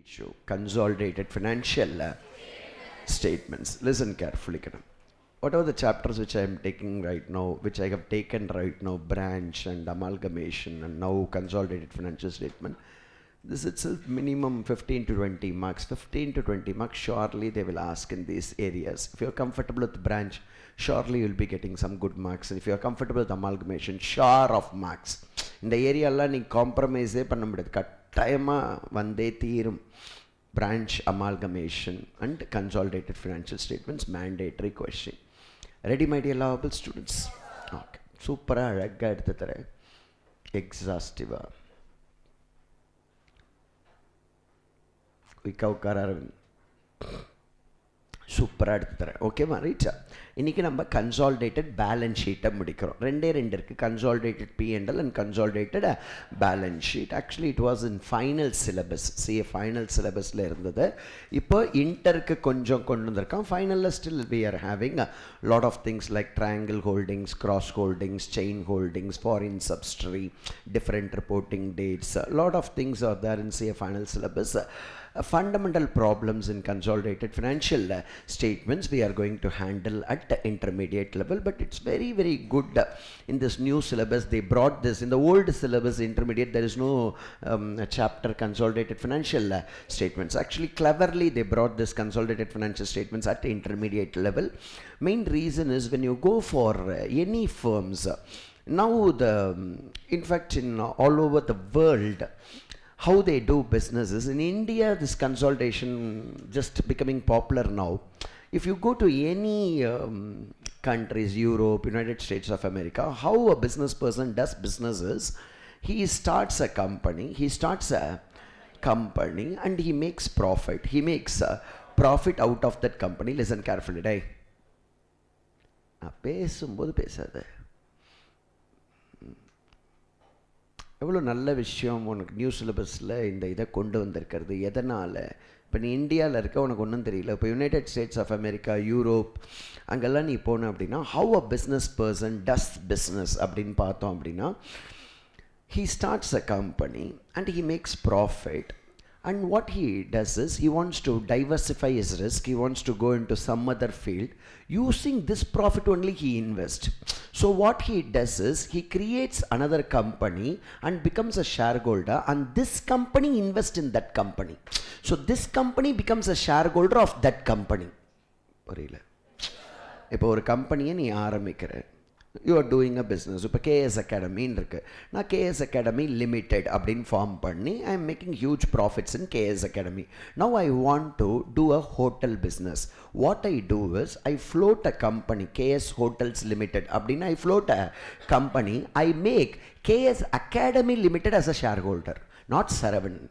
issue, consolidated financial statements. Listen carefully. What are the chapters which I am taking right now, which I have taken right now, branch and amalgamation and now consolidated financial statement. This itself minimum 15 to 20 marks. 15 to 20 marks, surely they will ask in these areas. If you are comfortable with branch, surely you will be getting some good marks. And if you are comfortable with amalgamation, sure of marks. In the area, you compromise vande theerum. Branch amalgamation and consolidated financial statements, mandatory question. Ready, my dear lovable students? Okay. Super exhaustive. Super. Okay, right? இன்னைக்கு நம்ம consolidated balance sheet முடிக்கிறோம். ரெண்டே இருக்கு, consolidated P&L and consolidated balance sheet. Actually it was in final syllabus, CA final syllabusல இருந்தது. இப்போ இன்டருக்கு கொஞ்சம் கொண்டு வந்திருக்கோம். Finalல still we are having a lot of things like triangle holdings, cross holdings, chain holdings, foreign subsidiary, different reporting dates. A lot of things are there in CA final syllabus. Fundamental problems in consolidated financial statements we are going to handle at the intermediate level, but it's very good in this new syllabus. They brought this in the old syllabus intermediate. There is no chapter consolidated financial statements. Actually cleverly they brought this consolidated financial statements at the intermediate level. Main reason is when you go for any firms now, in fact in all over the world, how they do businesses. In India, this consolidation just becoming popular now. If you go to any countries, Europe, United States of America, how a business person does business is, he starts a company and he makes profit. He makes profit out of that company. Listen carefully, right? பேசும்போது பேசாத. எவ்வளோ நல்ல விஷயம் உனக்கு new சிலபஸில் இந்த இதை கொண்டு வந்திருக்கிறது. எதனால் இப்போ நீ இந்தியாவில் இருக்க உனக்கு ஒன்றும் தெரியல. இப்போ United States of America, Europe அங்கெல்லாம் நீ போன அப்படின்னா how a business person does business அப்படின்னு பார்த்தோம் அப்படின்னா, he starts a company and he makes profit. And what he does is, he wants to diversify his risk, he wants to go into some other field. Using this profit only he invests. So what he does is, he creates another company and becomes a shareholder, and this company invests in that company. So this company becomes a shareholder of that company. புரியல? இப்போ ஒரு கம்பெனியை நீ ஆரம்பிக்கிற, you are doing a business. இப்போ KS Academy இருக்கு, நான் KS Academy Limited அப்படின்னு ஃபார்ம் பண்ணி I am making huge profits in KS Academy. Now I want to do a hotel business. What I do is, I float a company, KS Hotels Limited அப்படின்னு I float a company. I make KS Academy Limited as a shareholder, not Saravanan.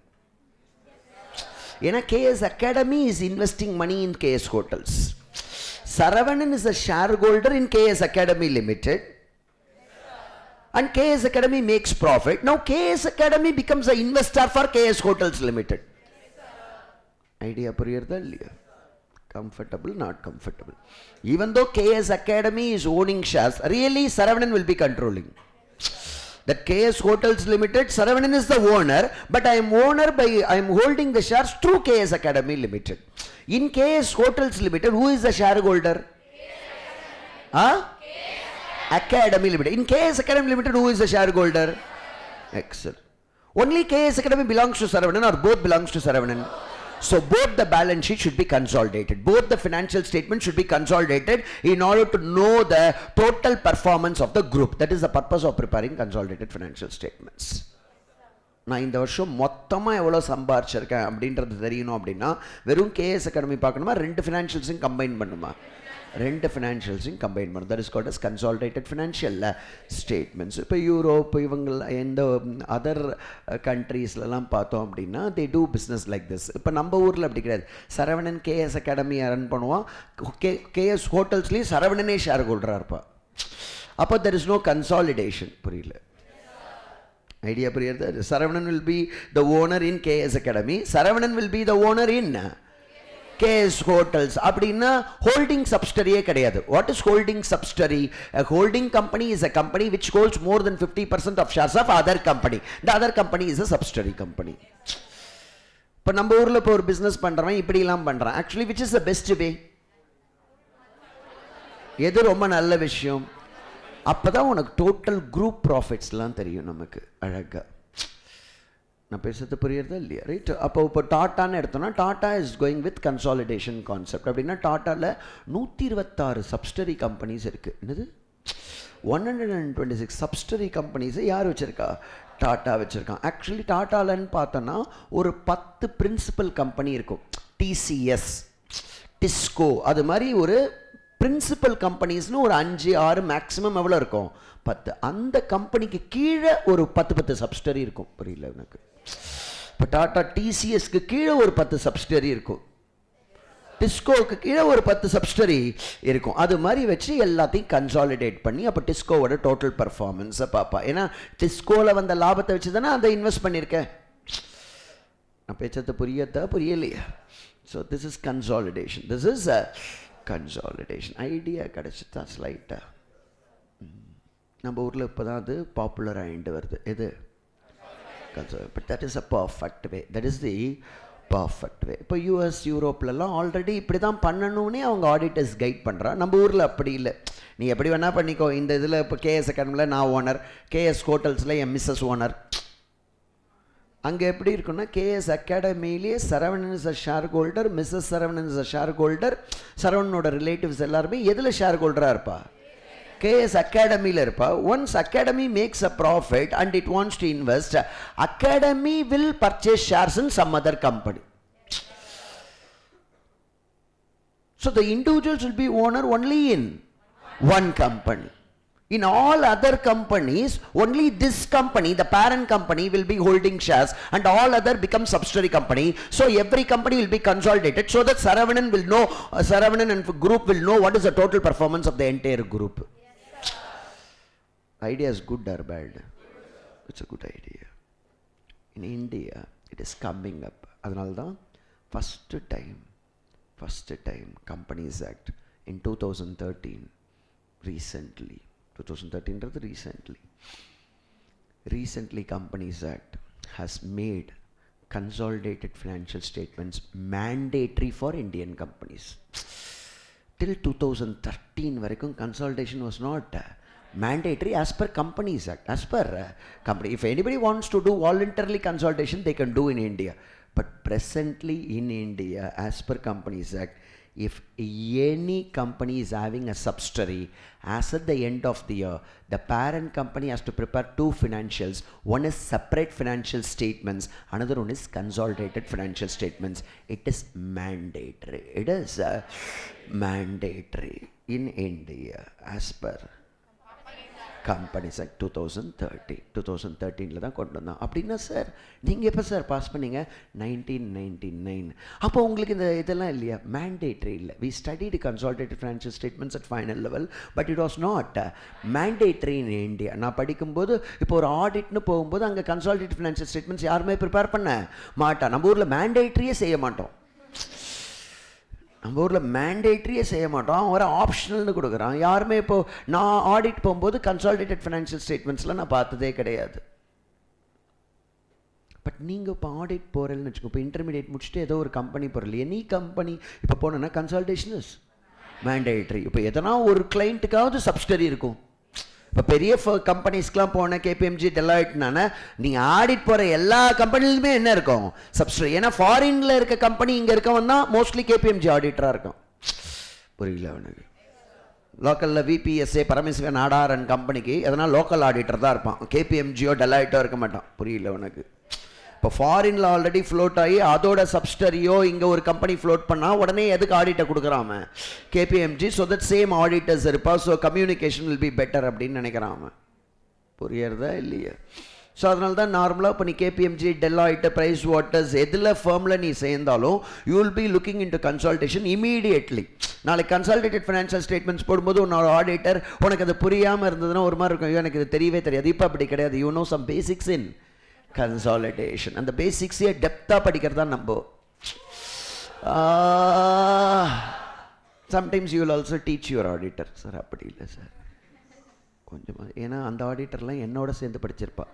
ஏன்னா KS Academy is investing money in KS Hotels. Saravanan is a shareholder in KS Academy Limited, and KS Academy makes profit. Now KS Academy becomes an investor for KS Hotels Limited. Idea puriyartha illaya? Comfortable, not comfortable? Even though KS Academy is owning shares, really Saravanan will be controlling. That KS Hotels Limited, Saravanan is the owner, but I am holding the shares through KS Academy Limited. In KS Hotels Limited, who is the shareholder? Academy Limited. In KS Academy Limited, who is the shareholder? Excellent. Only KS Academy belongs to Saravanan, or both belongs to Saravanan? So both the balance sheet should be consolidated. Both the financial statements should be consolidated in order to know the total performance of the group. That is the purpose of preparing consolidated financial statements. நான் இந்த வருஷம் மொத்தமாக எவ்வளோ சம்பாரிச்சிருக்கேன் அப்படின்றது தெரியணும் அப்படின்னா, வெறும் KS Academy பார்க்கணுமா, ரெண்டு ஃபினான்ஷியல்ஸையும் கம்பைன் பண்ணுமா? ரெண்டு ஃபினான்ஷியல்ஸையும் கம்பைன் பண்ணும். That is called as consolidated financial statements. இப்போ யூரோப் இவங்க எந்த அதர் கண்ட்ரீஸ்லலாம் பார்த்தோம் அப்படின்னா, they do business like this. இப்போ நம்ம ஊரில் அப்படி கிடையாது. சரவணன் KS Academy ரன் பண்ணுவான், KS ஹோட்டல்ஸ்லேயும் சரவணனே ஷேர் ஹோல்டராக இருப்பான். அப்போ தெர் இஸ் நோ கன்சாலிடேஷன். புரியல? Idea puriyartha? Saravanan will be the owner in KS Academy. Saravanan will be the owner in KS Hotels. அப்படின்னா holding subsidiary கிடையாது. What is holding subsidiary? A holding company is a company which holds more than 50% of shares of other company. The other company is a subsidiary company. இப்போ நம்ம ஊரில் இப்போ ஒரு business பண்ணுறவன் இப்படிலாம் பண்ணுறான். Actually which is the best way? எது ரொம்ப நல்ல விஷயம்? அப்போ தான் உனக்கு டோட்டல் குரூப் ப்ராஃபிட்ஸ்லாம் தெரியும் நமக்கு அழகாக. நான் பேசுறது புரியுறதா இல்லையா? ரைட். அப்போ இப்போ டாட்டான்னு எடுத்தோம்னா tata is going with consolidation concept. அப்படின்னா டாட்டாவில் 126 சப்ஸ்டரி கம்பெனிஸ் இருக்குது. என்னது 126 சப்ஸ்டரி கம்பெனிஸை யார் வச்சுருக்கா? டாட்டா வச்சுருக்கான். ஆக்சுவலி டாட்டாலன்னு பார்த்தோன்னா ஒரு 10 பிரின்சிபல் கம்பெனி இருக்கும். டிசிஎஸ், டிஸ்கோ, அது மாதிரி ஒரு பிரின்சிபல் கம்பெனிஸ்னு ஒரு 5-6 மேக்ஸிமம் எவ்வளோ இருக்கும்? 10. அந்த கம்பெனிக்கு கீழே ஒரு 10 சப்ஸ்டரி இருக்கும். புரியல எனக்கு? இப்போ டாட்டா டிசிஎஸ்க்கு கீழே ஒரு 10 சப்ஸ்டரி இருக்கும், டிஸ்கோவுக்கு கீழே ஒரு 10 சப்ஸ்டரி இருக்கும். அது மாதிரி வச்சு எல்லாத்தையும் கன்சாலிடேட் பண்ணி அப்போ டிஸ்கோவோட டோட்டல் பர்ஃபார்மன்ஸை பார்ப்பா. ஏன்னா டிஸ்கோவில் வந்த லாபத்தை வச்சு தானே அதை இன்வெஸ்ட் பண்ணியிருக்கேன். நான் பேச்சத்தை புரியலையா? So this is consolidation. This is a consolidation. Idea கிடச்சிட்டா ஸ்லைட்டாக. நம்ம ஊரில் இப்போ தான் அது பாப்புலர் ஆகிட்டு வருது. எது? But that is a perfect way. That is the perfect way. இப்போ யூஎஸ் யூரோப்லலாம் ஆல்ரெடி இப்படி தான் பண்ணணும்னே அவங்க ஆடிட்டர்ஸ் கைட் பண்ணுறா. நம்ம ஊரில் அப்படி இல்லை. நீ எப்படி வேணால் பண்ணிக்கோ. இந்த இதில் இப்போ கேஎஸ் அகாடமியில் நான் ஓனர், கேஎஸ் ஹோட்டல்ஸில் என் மிஸ்ஸஸ் ஓனர். அங்கே எப்படி இருக்குன்னா கேஎஸ் அகாடமிலேயே Saravanan is a shareholder, missus Saravanan is a shareholder. சரவணனோட ரிலேட்டிவ்ஸ் எல்லாருமே எதில் ஷேர் ஹோல்டராக இருப்பா? கேஎஸ் அகாடமியில் இருப்பா. Once academy makes a profit and it wants to invest, academy will purchase shares in some other company. So the individuals will be owner only in one company. In all other companies, only this company, the parent company, will be holding shares and all other become subsidiary company. So every company will be consolidated so that Saravanan will know, Saravanan and group will know what is the total performance of the entire group. Idea is good or bad? It's a good idea. In India, it is coming up. அதனால தான் first time Companies Act in 2013, recently Companies Act has made consolidated financial statements mandatory for Indian companies. Till 2013 varaikkum consolidation was not mandatory as per Companies Act. As per company, if anybody wants to do voluntarily consolidation, they can do in India. But presently in India, as per Companies Act, if any company is having a subsidiary, as at the end of the year, the parent company has to prepare 2 financials. One is separate financial statements, another one is consolidated financial statements. It is mandatory. It is mandatory in India as per Companies Act 2013 தான் கொண்டு வந்தான். அப்படின்னா sir நீங்கள் எப்போ sir pass பண்ணீங்க? 1999. அப்போ உங்களுக்கு இந்த இதெல்லாம் இல்லையா? மேண்டேட்ரி இல்லை. We studied consolidated financial statements at final level, but it was not mandatory in India. நான் படிக்கும்போது இப்போ ஒரு ஆடிட்னு போகும்போது அங்கே கன்சாலிடேட்டட் ஃபினான்ஷியல் ஸ்டேட்மெண்ட்ஸ் யாருமே ப்ரிப்பேர் பண்ண மாட்டான். நம்ம ஊரில் மேண்டேட்ரியே செய்ய மாட்டோம். நம்ம ஊரில் மேண்டேட்ரியே செய்ய மாட்டோம். அவன் வர ஆப்ஷனல்னு கொடுக்குறான். யாருமே இப்போது நான் ஆடிட் போகும்போது கன்சாலிடேட்டட் ஃபினான்ஷியல் ஸ்டேட்மெண்ட்ஸ்லாம் நான் பார்த்ததே கிடையாது. பட் நீங்கள் இப்போ ஆடிட் போகிறேன்னு வச்சுக்கோ. இப்போ இன்டர்மீடியேட் முடிச்சுட்டு ஏதோ ஒரு கம்பெனி போகிறல, எனி கம்பெனி இப்போ போனோன்னா கன்சாலிடேஷன் இஸ் மேண்டேட்ரி. இப்போ எதனா ஒரு கிளைண்ட்டுக்காவது சப்சிடரி இருக்கும். இப்போ பெரிய கம்பெனிஸ்க்கெலாம் போன கேபிஎம்ஜி டெலாய்ட்னால நீங்கள் ஆடிட் போகிற எல்லா கம்பெனிலுமே என்ன இருக்கும்? சப்சிடரி. ஏன்னா ஃபாரினில் இருக்க கம்பெனி இங்கே இருக்கவன் தான் மோஸ்ட்லி கேபிஎம்ஜி ஆடிட்டராக இருக்கும். புரியல அவனுக்கு? லோக்கலில் விபிஎஸ்ஏ பரமேஸ்வரன் நாடாரன் கம்பெனிக்கு எதனால் லோக்கல் ஆடிட்டர் தான் இருப்பான், கேபிஎம்ஜியோ டெலாய்ட்டோ இருக்க மாட்டான். புரியல அவனுக்கு? இப்போ ஃபாரினில் ஆல்ரெடி ஃப்ளோட் ஆகி அதோட சப்ஸ்டரியோ இங்கே ஒரு கம்பெனி ஃப்ளோட் பண்ணால் உடனே எதுக்கு ஆடிட்டை கொடுக்குறாம? KPMG. So that same auditors இருப்பா. So communication will be better அப்படின்னு நினைக்கிறான். புரியறதா இல்லையா? ஸோ அதனால தான் நார்மலாக இப்போ நீ கேபிஎம்ஜி, டெலாய்ட்டு, ப்ரைஸ் வாட்டர்ஸ் எதில் ஃபர்மில் நீ சேர்ந்தாலும் you will be looking in to consolidation immediately. நாளைக்கு கன்சாலிடேட்டட் ஃபினான்ஷியல் ஸ்டேட்மெண்ட்ஸ் போடும்போது உன்னோட ஆடிட்டர் உனக்கு அது புரியாமல் இருந்ததுன்னா ஒரு மாதிரி இருக்கும், எனக்கு இது தெரியவே தெரியாது. இப்போ அப்படி கிடையாது. You know some basics in consolidation. அந்த பேசிக்ஸையே டெப்த்தாக படிக்கிறது தான் நம்ம. Sometimes you will also teach your auditor. Sir அப்படி இல்லை சார் கொஞ்சமாக, ஏன்னா அந்த ஆடிட்டர்லாம் என்னோட சேர்ந்து படிச்சிருப்பா.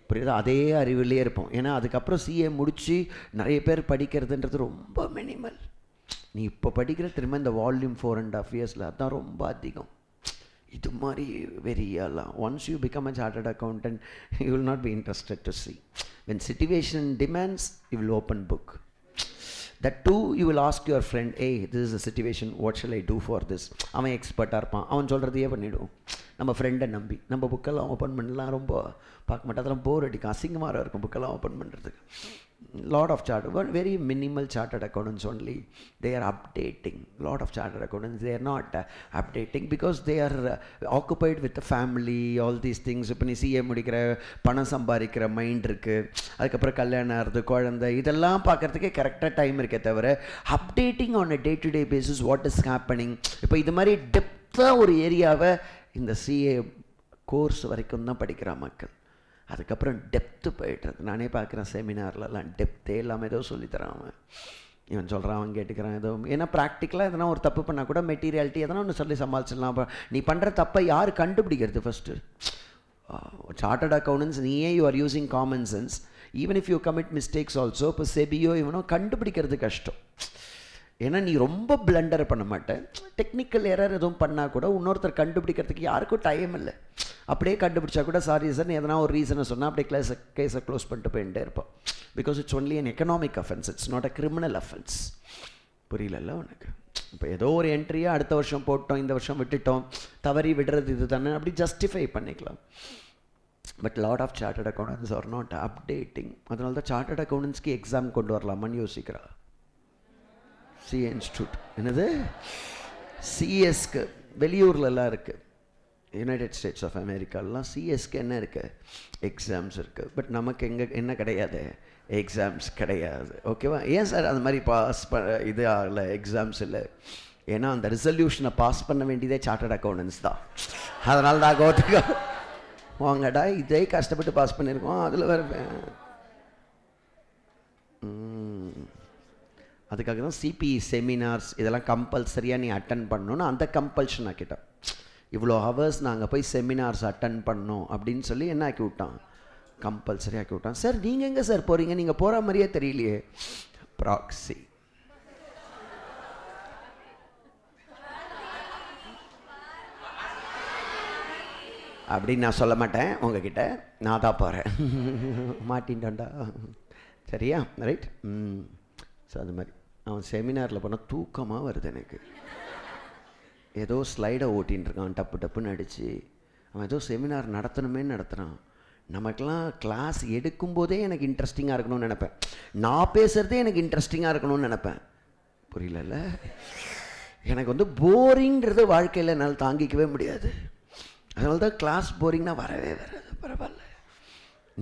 புரியுது? அதே அறிவிலே இருப்போம். ஏன்னா அதுக்கப்புறம் சிஏ முடித்து நிறைய பேர் படிக்கிறதுன்றது ரொம்ப மினிமல். நீ இப்போ படிக்கிற திரும்ப இந்த வால்யூம் 4.5 இயர்ஸில் அதுதான் ரொம்ப அதிகம். இது மாதிரி வெறியெல்லாம் once you become a chartered accountant you will not be interested to see. When situation demands you will open book. That too you will ask your friend, hey, this is a situation, what shall I do for this? அவன் எக்ஸ்பர்ட்டாக இருப்பான், அவன் சொல்கிறதையே பண்ணிவிடுவோம். நம்ம ஃப்ரெண்டை நம்பி நம்ம புக்கெல்லாம் open பண்ணலாம் ரொம்ப பார்க்க மாட்டோம். அதெல்லாம் போர் அடிக்கும், அசிங்கமாக இருக்கும் புக்கெல்லாம் ஓப்பன் பண்ணுறதுக்கு. Lot of chartered, but very minimal chartered accountants only, they are updating. Lot of chartered accountants, they are not updating because they are occupied with the family, all these things. இப்போ நீ CA முடிக்கிற, பணம் சம்பாதிக்கிற mind இருக்குது, அதுக்கப்புறம் கல்யாணம் ஆகிறது, குழந்தை, இதெல்லாம் பார்க்குறதுக்கே கரெக்டாக டைம் இருக்கே தவிர updating on a day to day basis what is happening. இப்போ இது மாதிரி டெப்த்தாக ஒரு ஏரியாவை இந்த சிஏ கோர்ஸ் வரைக்கும் தான் படிக்கிற மக்கள். அதுக்கப்புறம் டெப்த்து போய்ட்டுறது. நானே பார்க்குறேன் செமினார்லலாம் டெப்த்தே இல்லாமல் ஏதோ சொல்லித்தரான். இவன் சொல்கிறான், அவன் கேட்டுக்கிறான் ஏதோ. ஏன்னா ப்ராக்டிக்கலாக எதனா ஒரு தப்பு பண்ணால் கூட மெட்டீரியாலிட்டி எதனா ஒன்று சொல்லி சமாளிச்சிடலாம். அப்போ நீ பண்ணுற தப்பை யார் கண்டுபிடிக்கிறது ஃபஸ்ட்டு? சார்ட்டர்ட் அக்கௌண்டன்ஸ், நீயே you are using common sense. Even if you commit mistakes also, இப்போ செபியோ இவனோ கண்டுபிடிக்கிறது கஷ்டம். ஏன்னா நீ ரொம்ப பிளண்டர் பண்ண மாட்டேன். டெக்னிக்கல் எரர் எதுவும் பண்ணால் கூட இன்னொருத்தர் கண்டுபிடிக்கிறதுக்கு யாருக்கும் டைம் இல்லை. அப்படியே கண்டுபிடிச்சா கூட சாரி சார் எதனா ஒரு ரீசனை சொன்னால் அப்படியே கேஸை க்ளோஸ் பண்ணிட்டு போயிட்டே இருப்போம். Because it's only an economic offence, it's not a criminal offence. புரியல உனக்கு? இப்போ ஏதோ ஒரு என்ட்ரியை அடுத்த வருஷம் போட்டோம், இந்த வருஷம் விட்டுட்டோம், தவறி விடுறது இது தானே, அப்படி ஜஸ்டிஃபை பண்ணிக்கலாம். But lot of chartered accountants are not updating. அதனால தான் சார்ட்டர்ட் அக்கௌண்டன்ஸ்க்கு எக்ஸாம் கொண்டு வரலாமான்னு யோசிக்கிறா சிஏ இன்ஸ்டியூட். என்னது சிஎஸ்க்கு வெளியூர்லலாம் இருக்குது, யுனைடெட் ஸ்டேட்ஸ் ஆஃப் அமெரிக்காலாம் சிஎஸ்க்கு என்ன இருக்குது, எக்ஸாம்ஸ் இருக்குது. பட் நமக்கு என்ன கிடையாது, எக்ஸாம்ஸ் கிடையாது. ஓகேவா? ஏன் சார் அந்த மாதிரி இது ஆகலை, எக்ஸாம்ஸ் இல்லை? ஏன்னா அந்த ரிசல்யூஷனை பாஸ் பண்ண வேண்டியதே சார்ட்டர்ட் அக்கௌண்டன்ஸ் தான். அதனால தான் கோத்துக்கோ வாங்கடா, இதே கஷ்டப்பட்டு பாஸ் பண்ணியிருக்கோம், அதில் வேறு. அதுக்காக தான் சிபிஇ செமினார்ஸ் இதெல்லாம் கம்பல்சரியாக நீ அட்டன் பண்ணணுன்னு அந்த கம்பல்ஷன் ஆக்கிட்டான். இவ்வளோ ஹவர்ஸ் நாங்கள் போய் செமினார்ஸ் அட்டன் பண்ணோம் அப்படின்னு சொல்லி என்ன ஆக்கி விட்டான், கம்பல்சரி ஆக்கி விட்டான். சார் நீங்கள் எங்கே சார் போகிறீங்க, நீங்கள் போகிற மாதிரியே தெரியலையே. ப்ராக்ஸி. அப்படின்னு நான் சொல்ல மாட்டேன் உங்ககிட்ட, நான் தான் போகிறேன். மாட்டின்டா சரியா? ரைட். ஸோ அது மாதிரி அவன் செமினாரில் போனால் தூக்கமாக வருது எனக்கு. ஏதோ ஸ்லைடை ஓட்டின்னு இருக்கான், டப்பு டப்புன்னு அடித்து. அவன் ஏதோ செமினார் நடத்தணுமே நடத்துகிறான். நமக்கெல்லாம் கிளாஸ் எடுக்கும்போதே எனக்கு இன்ட்ரெஸ்டிங்காக இருக்கணும்னு நினப்பேன், நான் பேசுகிறதே எனக்கு இன்ட்ரெஸ்டிங்காக இருக்கணும்னு நினப்பேன். புரியல? எனக்கு வந்து போரிங்கிறது வாழ்க்கையில் என்னால் தாங்கிக்கவே முடியாது. அதனால தான் கிளாஸ் போரிங்னா வரவே வராது. பரவாயில்ல,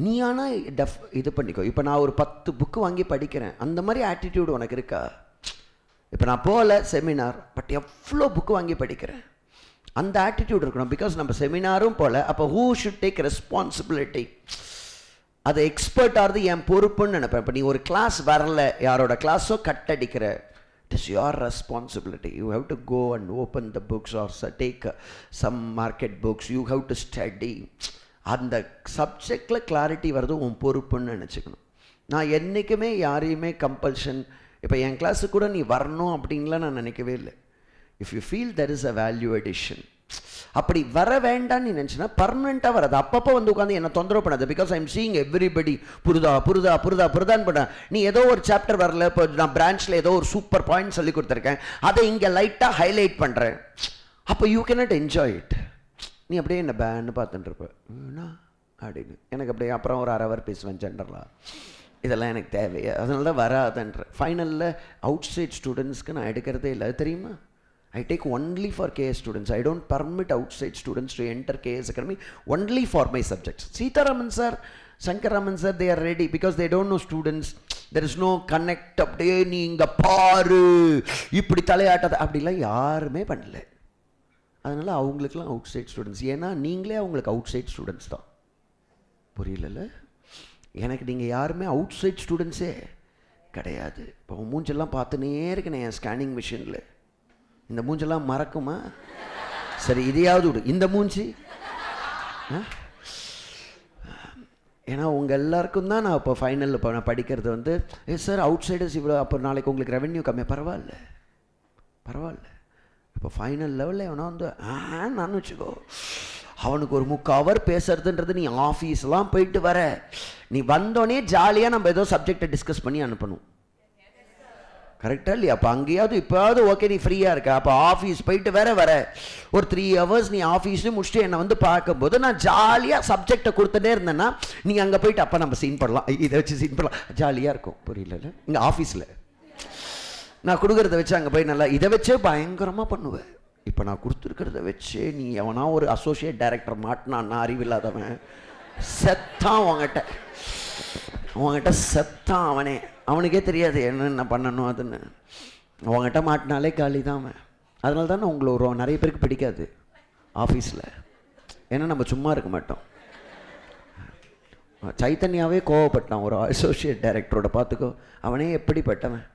நீ ஆனால் இது பண்ணிக்கோ. இப்போ நான் ஒரு 10 புக்கு வாங்கி படிக்கிறேன், அந்த மாதிரி ஆட்டிடியூடு உனக்கு இருக்கா? இப்போ நான் போகல செமினார், பட் எவ்வளோ புக்கு வாங்கி படிக்கிறேன், அந்த ஆட்டிடியூட் இருக்கணும். பிகாஸ் நம்ம செமினாரும் போகல, அப்போ ஹூ ஷுட் டேக் ரெஸ்பான்சிபிலிட்டி? அது எக்ஸ்பர்ட் ஆகிறது என் பொறுப்புன்னு நினைப்பேன். இப்போ நீ ஒரு கிளாஸ் வரல, யாரோட கிளாஸோ கட் அடிக்கிற, it is your responsibility. You have to go and open the books or take some market books. You have to study. அந்த சப்ஜெக்டில் கிளாரிட்டி வர்றது உன் பொறுப்புன்னு நினச்சிக்கணும். நான் என்றைக்குமே யாரையுமே கம்பல்ஷன், இப்போ என் கிளாஸுக்கு கூட நீ வரணும் அப்படின்லாம் நான் நினைக்கவே இல்லை. If you feel there is a value addition, அப்படி வர வேண்டான்னு நீ நினச்சினா பர்மனெண்ட்டாக வராது. அப்பப்போ வந்து உட்காந்து என்னை தொந்தரவு பண்ணாது. Because I am seeing everybody புரிதான்னு பண்ண. நீ ஏதோ ஒரு சாப்டர் வரல, இப்போ நான் பிரான்ச்சில் ஏதோ ஒரு சூப்பர் பாயிண்ட் சொல்லி கொடுத்துருக்கேன், அதை இங்கே லைட்டாக ஹைலைட் பண்ணுறேன், அப்போ யூ கேனாட் என்ஜாய் இட். நீ அப்படியே என்ன பேன்னு பார்த்துட்டுருப்ப அப்படின்னு. எனக்கு அப்படியே அப்புறம் ஒரு 1/2 ஹவர் பேசுவேன் ஜென்ரலாக. இதெல்லாம் எனக்கு தேவையா? அதனால தான் வராதுன்ற. ஃபைனலில் அவுட் சைட் ஸ்டூடெண்ட்ஸ்க்கு நான் எடுக்கிறதே இல்லை, அது தெரியுமா? I take only for KS students. I don't permit outside students to enter KS Academy only for my subjects. Seetharaman sir, Shankaraman sir, they are ready because they don't know students. There is no connect. அப்படியே நீ இங்கே பாரு, இப்படி தலையாட்டது அப்படிலாம் யாருமே பண்ணல. அதனால் அவங்களுக்குலாம் அவுட் சைட் ஸ்டூடெண்ட்ஸ். ஏன்னா நீங்களே அவங்களுக்கு அவுட் சைட் ஸ்டூடெண்ட்ஸ் தான். புரியல? எனக்கு நீங்கள் யாருமே அவுட் சைட் ஸ்டூடெண்ட்ஸே கிடையாது. இப்போ மூஞ்செல்லாம் பார்த்துனே இருக்கேன் என் ஸ்கேனிங் மிஷினில். இந்த மூஞ்செல்லாம் மறக்குமா? சரி, இதையாவது விடு. இந்த மூஞ்சி ஏன்னா உங்கள் எல்லாருக்கும் தான் நான் இப்போ ஃபைனலில் இப்போ நான் படிக்கிறது வந்து சார் அவுட் சைடர்ஸ் இவ்வளோ, அப்போ நாளைக்கு உங்களுக்கு ரெவென்யூ கம்மியாக, பரவாயில்ல இப்போ ஃபைனல் லெவலில் எவனா வந்து நான் வச்சுக்கோ, அவனுக்கு ஒரு 3/4 hour பேசுறதுன்றது, நீ ஆஃபீஸ்லாம் போயிட்டு வர, நீ வந்தோடனே ஜாலியாக நம்ம ஏதோ சப்ஜெக்டை டிஸ்கஸ் பண்ணி அனுப்பணும். கரெக்டாக இல்லையா? அப்போ அங்கேயாவது இப்போயாவது ஓகே நீ ஃப்ரீயாக இருக்க, அப்போ ஆஃபீஸ் போயிட்டு வர ஒரு 3 hours நீ ஆஃபீஸு முடிச்சுட்டு என்னை வந்து பார்க்கும்போது நான் ஜாலியாக சப்ஜெக்டை கொடுத்துட்டே இருந்தேன்னா, நீ அங்கே போயிட்டு அப்போ நம்ம சீன் பண்ணலாம், இதை வச்சு சீன் பண்ணலாம், ஜாலியாக இருக்கும். புரியல? இங்கே ஆஃபீஸில் நான் கொடுக்குறத வச்சு அங்கே போய் நல்லா இதை வச்சே பயங்கரமாக பண்ணுவேன். இப்போ நான் கொடுத்துருக்கிறத வச்சு நீ எவனா ஒரு அசோசியேட் டைரக்டர் மாட்டினான்னா, அறிவில்லாதவன் செத்தான் அவங்ககிட்ட செத்தான் அவனே, அவனுக்கே தெரியாது என்னென்ன பண்ணணும் அதுன்னு. அவங்ககிட்ட மாட்டினாலே காலி தான் அவன். அதனால தானே உங்களை நிறைய பேருக்கு பிடிக்காது ஆஃபீஸில். ஏன்னா நம்ம சும்மா இருக்க மாட்டோம். சைத்தன்யாவே கோவப்பட்டான் ஒரு அசோசியேட் டைரக்டரோட, பார்த்துக்கோ அவனே எப்படிப்பட்டவன்.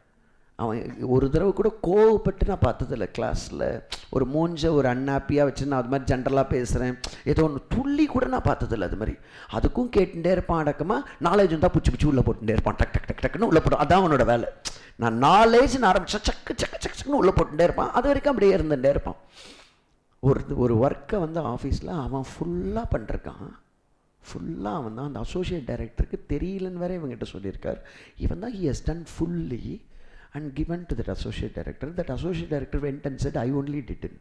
அவன் ஒரு தடவை கூட கோவப்பட்டு நான் பார்த்ததில்ல. கிளாஸில் ஒரு மூஞ்ச ஒரு அன்ஹாப்பியாக வச்சு நான் அது மாதிரி ஜென்ரலாக பேசுகிறேன், ஏதோ ஒன்று துள்ளி கூட நான் பார்த்ததில்ல. அது மாதிரி அதுக்கும் கேட்டுட்டே இருப்பான் அடக்கமாக. நாலேஜ் இருந்தால் பிடிச்சி உள்ளே போட்டுட்டே இருப்பான், டக் டக் டக் டக்குன்னு உள்ளே போட்டோம். அதான் அவனோட வேலை. நான் நாலேஜ்னு ஆரம்பித்தா சக்குன்னு உள்ளே போட்டுட்டே இருப்பான். அது வரைக்கும் அப்படியே இருந்துகிட்டே இருப்பான். ஒரு ஒர்க்கை வந்து ஆஃபீஸில் அவன் ஃபுல்லாக பண்ணிருக்கான். ஃபுல்லாக அவன் தான் அந்த அசோசியேட் டைரக்டருக்கு தெரியலன்னு வேற இவங்ககிட்ட சொல்லியிருக்கார். இவன் தான் he has done fully and given to that associate director. That associate director went and said, I only did it.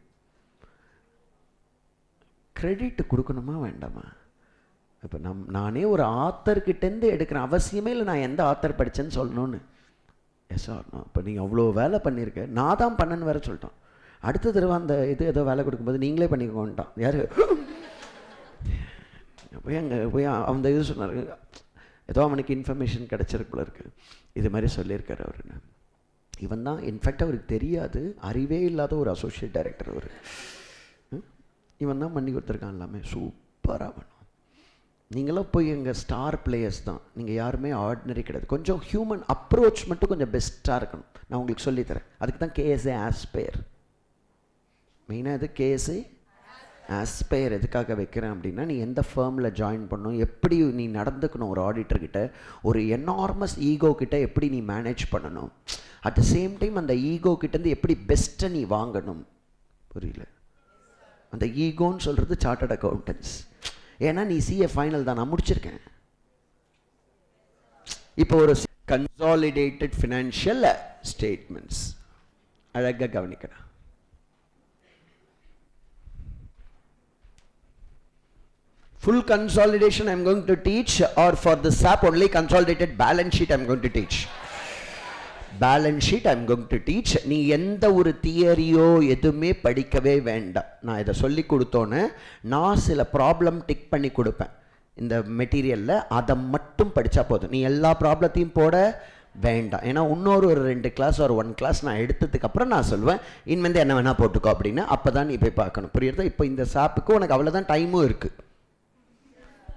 Credit கொடுக்கணுமா வேண்டாமா? இப்போ நானே ஒரு ஆத்தர்கிட்டேருந்து எடுக்கிறேன், அவசியமே இல்லை நான் எந்த ஆத்தர் படித்தேன்னு சொல்லணும்னு. Yes or no? இப்போ நீங்கள் அவ்வளோ வேலை பண்ணியிருக்க, நான் தான் பண்ணேன்னு வேறு சொல்லிட்டான். அடுத்த தடவை அந்த ஏதோ வேலை கொடுக்கும்போது நீங்களே பண்ணிக்கோன்ட்டான். யார் போய் அங்கே போய் அந்த இது சொன்னார், ஏதோ அவனுக்கு இன்ஃபர்மேஷன் கிடச்சிருக்குள்ள இருக்குது, இது மாதிரி சொல்லியிருக்காரு அவருன்னு. இவன் தான் இன்ஃபேக்ட் அவருக்கு தெரியாது, அறிவே இல்லாத ஒரு அசோசியேட் டைரக்டர் அவர். இவன் தான் பண்ணி கொடுத்துருக்கான் எல்லாமே சூப்பராக பண்ணும். நீங்களாம் போய் எங்கள் ஸ்டார் பிளேயர்ஸ் தான், நீங்கள் யாருமே ஆர்டினரி கிடையாது. கொஞ்சம் ஹியூமன் அப்ரோச் மட்டும் கொஞ்சம் பெஸ்ட்டாக இருக்கணும். நான் உங்களுக்கு சொல்லித்தரேன். அதுக்கு தான் கேஎஸ்ஏ ஆஸ்பயர். மெயினாக இது கேஎஸ்ஏ ஆஸ்பயர் எதுக்காக வைக்கிறேன் அப்படின்னா, நீ எந்த ஃபேர்மில் ஜாயின் பண்ணணும், எப்படி நீ நடந்துக்கணும், ஒரு ஆடிட்டர்கிட்ட ஒரு எனார்மஸ் ஈகோ கிட்ட எப்படி நீ மேனேஜ் பண்ணணும், அட் த சேம் டைம் அந்த ஈகோ கிட்டேருந்து எப்படி பெஸ்ட்டை நீ வாங்கணும். புரியல? அந்த ஈகோன்னு சொல்கிறது சார்ட்டர்ட் அக்கௌண்டன்ஸ். ஏன்னா நீ சிஏ ஃபைனல் தான், நான் முடிச்சிருக்கேன். இப்போ ஒரு கன்சாலிடேட்டட் ஃபினான்ஷியல் ஸ்டேட்மெண்ட்ஸ் அழகாக கவனிக்கணும். Full consolidation I am going to teach, or for the SAP only consolidated balance sheet I am going to teach. Balance sheet I am going to teach. நீ எந்த ஒரு தியரியோ எதுவுமே படிக்கவே வேண்டாம். நான் இதை சொல்லி கொடுத்தோன்னே நான் சில ப்ராப்ளம் டிக் பண்ணி கொடுப்பேன் இந்த மெட்டீரியலில், அதை மட்டும் படித்தா போதும். நீ எல்லா ப்ராப்ளத்தையும் போட வேண்டாம். ஏன்னா இன்னொரு 2 கிளாஸ் ஒரு 1 கிளாஸ் நான் எடுத்ததுக்கப்புறம் நான் சொல்லுவேன் இனிமேல் என்ன வேணால் போட்டுக்கோ அப்படின்னு. அப்போ தான் நீ போய் பார்க்கணும். புரியுறதா? இப்போ இந்த சாப்புக்கு உனக்கு அவ்வளோதான் டைமும் இருக்குது.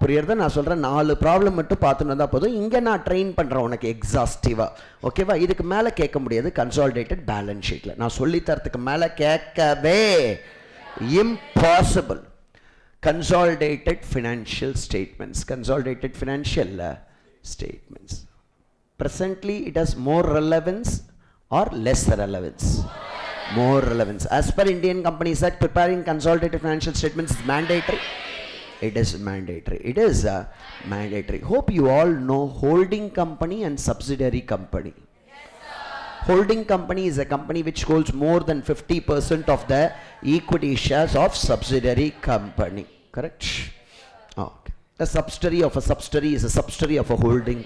புரியுறதா? நான் சொல்கிறேன் 4 ப்ராப்ளம் மட்டும் பார்த்துன்னு வந்தால் போதும். இங்கே நான் ட்ரெயின் பண்ணுறேன் உனக்கு எக்ஸாஸ்டிவாக. ஓகேவா? இதுக்கு மேலே கேட்க முடியாது கன்சாலிடேட்டட் பேலன்ஸ் ஷீட்டில். நான் சொல்லித்தரத்துக்கு மேலே கேட்கவே impossible. Consolidated financial statements. Consolidated financial statements presently it has more relevance or less relevance? More relevance. As per Indian Companies Act, preparing consolidated financial statements is mandatory. It is mandatory. It is mandatory. Hope you all know holding company and subsidiary company. Holding company is a company which holds more than 50% of the equity shares of subsidiary company. Correct? Okay. A subsidiary of a subsidiary is a subsidiary of a holding.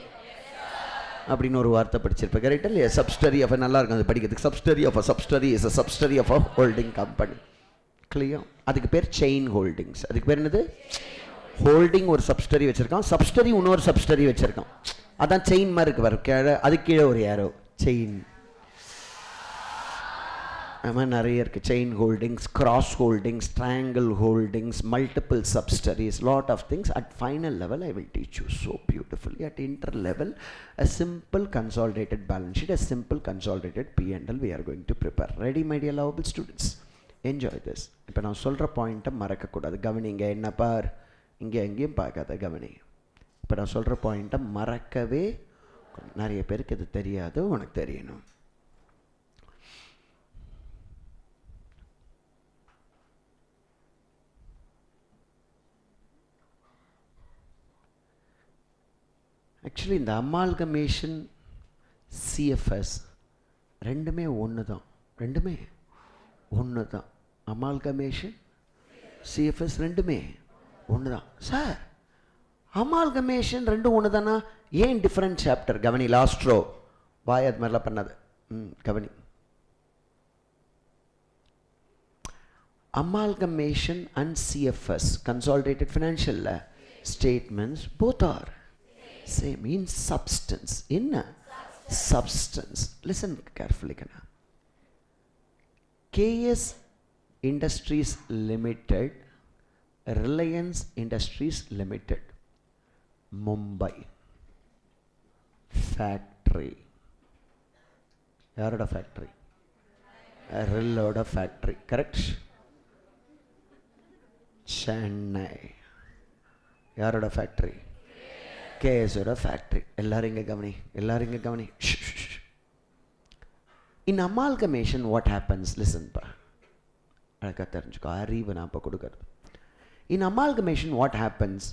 அப்படின்னு ஒரு வார்த்தை படிச்சிருப்பேன். கரெக்டாக இல்லையா? சப்ஸ்டரி of நல்லா இருக்கும் அது படிக்கிறதுக்கு. Subsidiary of a subsidiary is a subsidiary of a holding company. Clear? அதுக்கு பேர் செயின் ஹோல்டிங்ஸ். அதுக்கு பேர் என்னது? ஹோல்டிங் ஒரு சப்ஸ்டரி வச்சுருக்கான், சப்ஸ்டரி இன்னொரு சப்ஸ்டரி வச்சுருக்கான். அதான் செயின் மாதிரி இருக்கு. வரும் கீழே அதுக்கு கீழே ஒரு ஏரோ செயின். அது மாதிரி நிறைய இருக்குது. Chain holdings, cross holdings, triangle holdings, multiple subsidiaries, lot of things. At final level I will teach you so beautifully. At inter level a simple consolidated balance sheet, a simple consolidated P&L we are going to prepare. Ready my dear lovable students? Enjoy this. இப்போ நான் சொல்கிற பாயிண்ட்டை மறக்கக்கூடாது. கவனிங்க. என்ன பார், இங்கே எங்கேயும் பார்க்காத, கவனி. இப்போ நான் சொல்கிற பாயிண்ட்டை மறக்கவே, நிறைய பேருக்கு இது தெரியாது, உனக்கு தெரியணும். ஆக்சுவலி இந்த அமால்கமேஷன் CFS ரெண்டுமே ஒன்று தான். ரெண்டுமே ஒன்று தான். அமால்கமேஷன் CFS ரெண்டுமே ஒன்று தான். சார் அமால்கமேஷன் ரெண்டும் ஒன்று தானா, ஏன் டிஃப்ரெண்ட் சாப்டர்? கவனி, லாஸ்ட் ரோ வாய் அது மாதிரிலாம் பண்ணாது. கவனி, amalgamation and CFS, consolidated financial statements, both are same in substance. In substance. Listen carefully. KS Industries Limited, Reliance Industries Limited, Mumbai factory. Yaroda factory? Rilloda factory, correct? Chennai. யாரோட factory? கேஎஸோட ஃபேக்ட்ரி. எல்லாரும் இங்கே கவனி, எல்லாரும் இங்கே கவனி. In amalgamation what happens? லிசன்பா, அழகாக தெரிஞ்சுக்கோ, அறிவு நான் இப்போ கொடுக்குறது. In amalgamation what happens?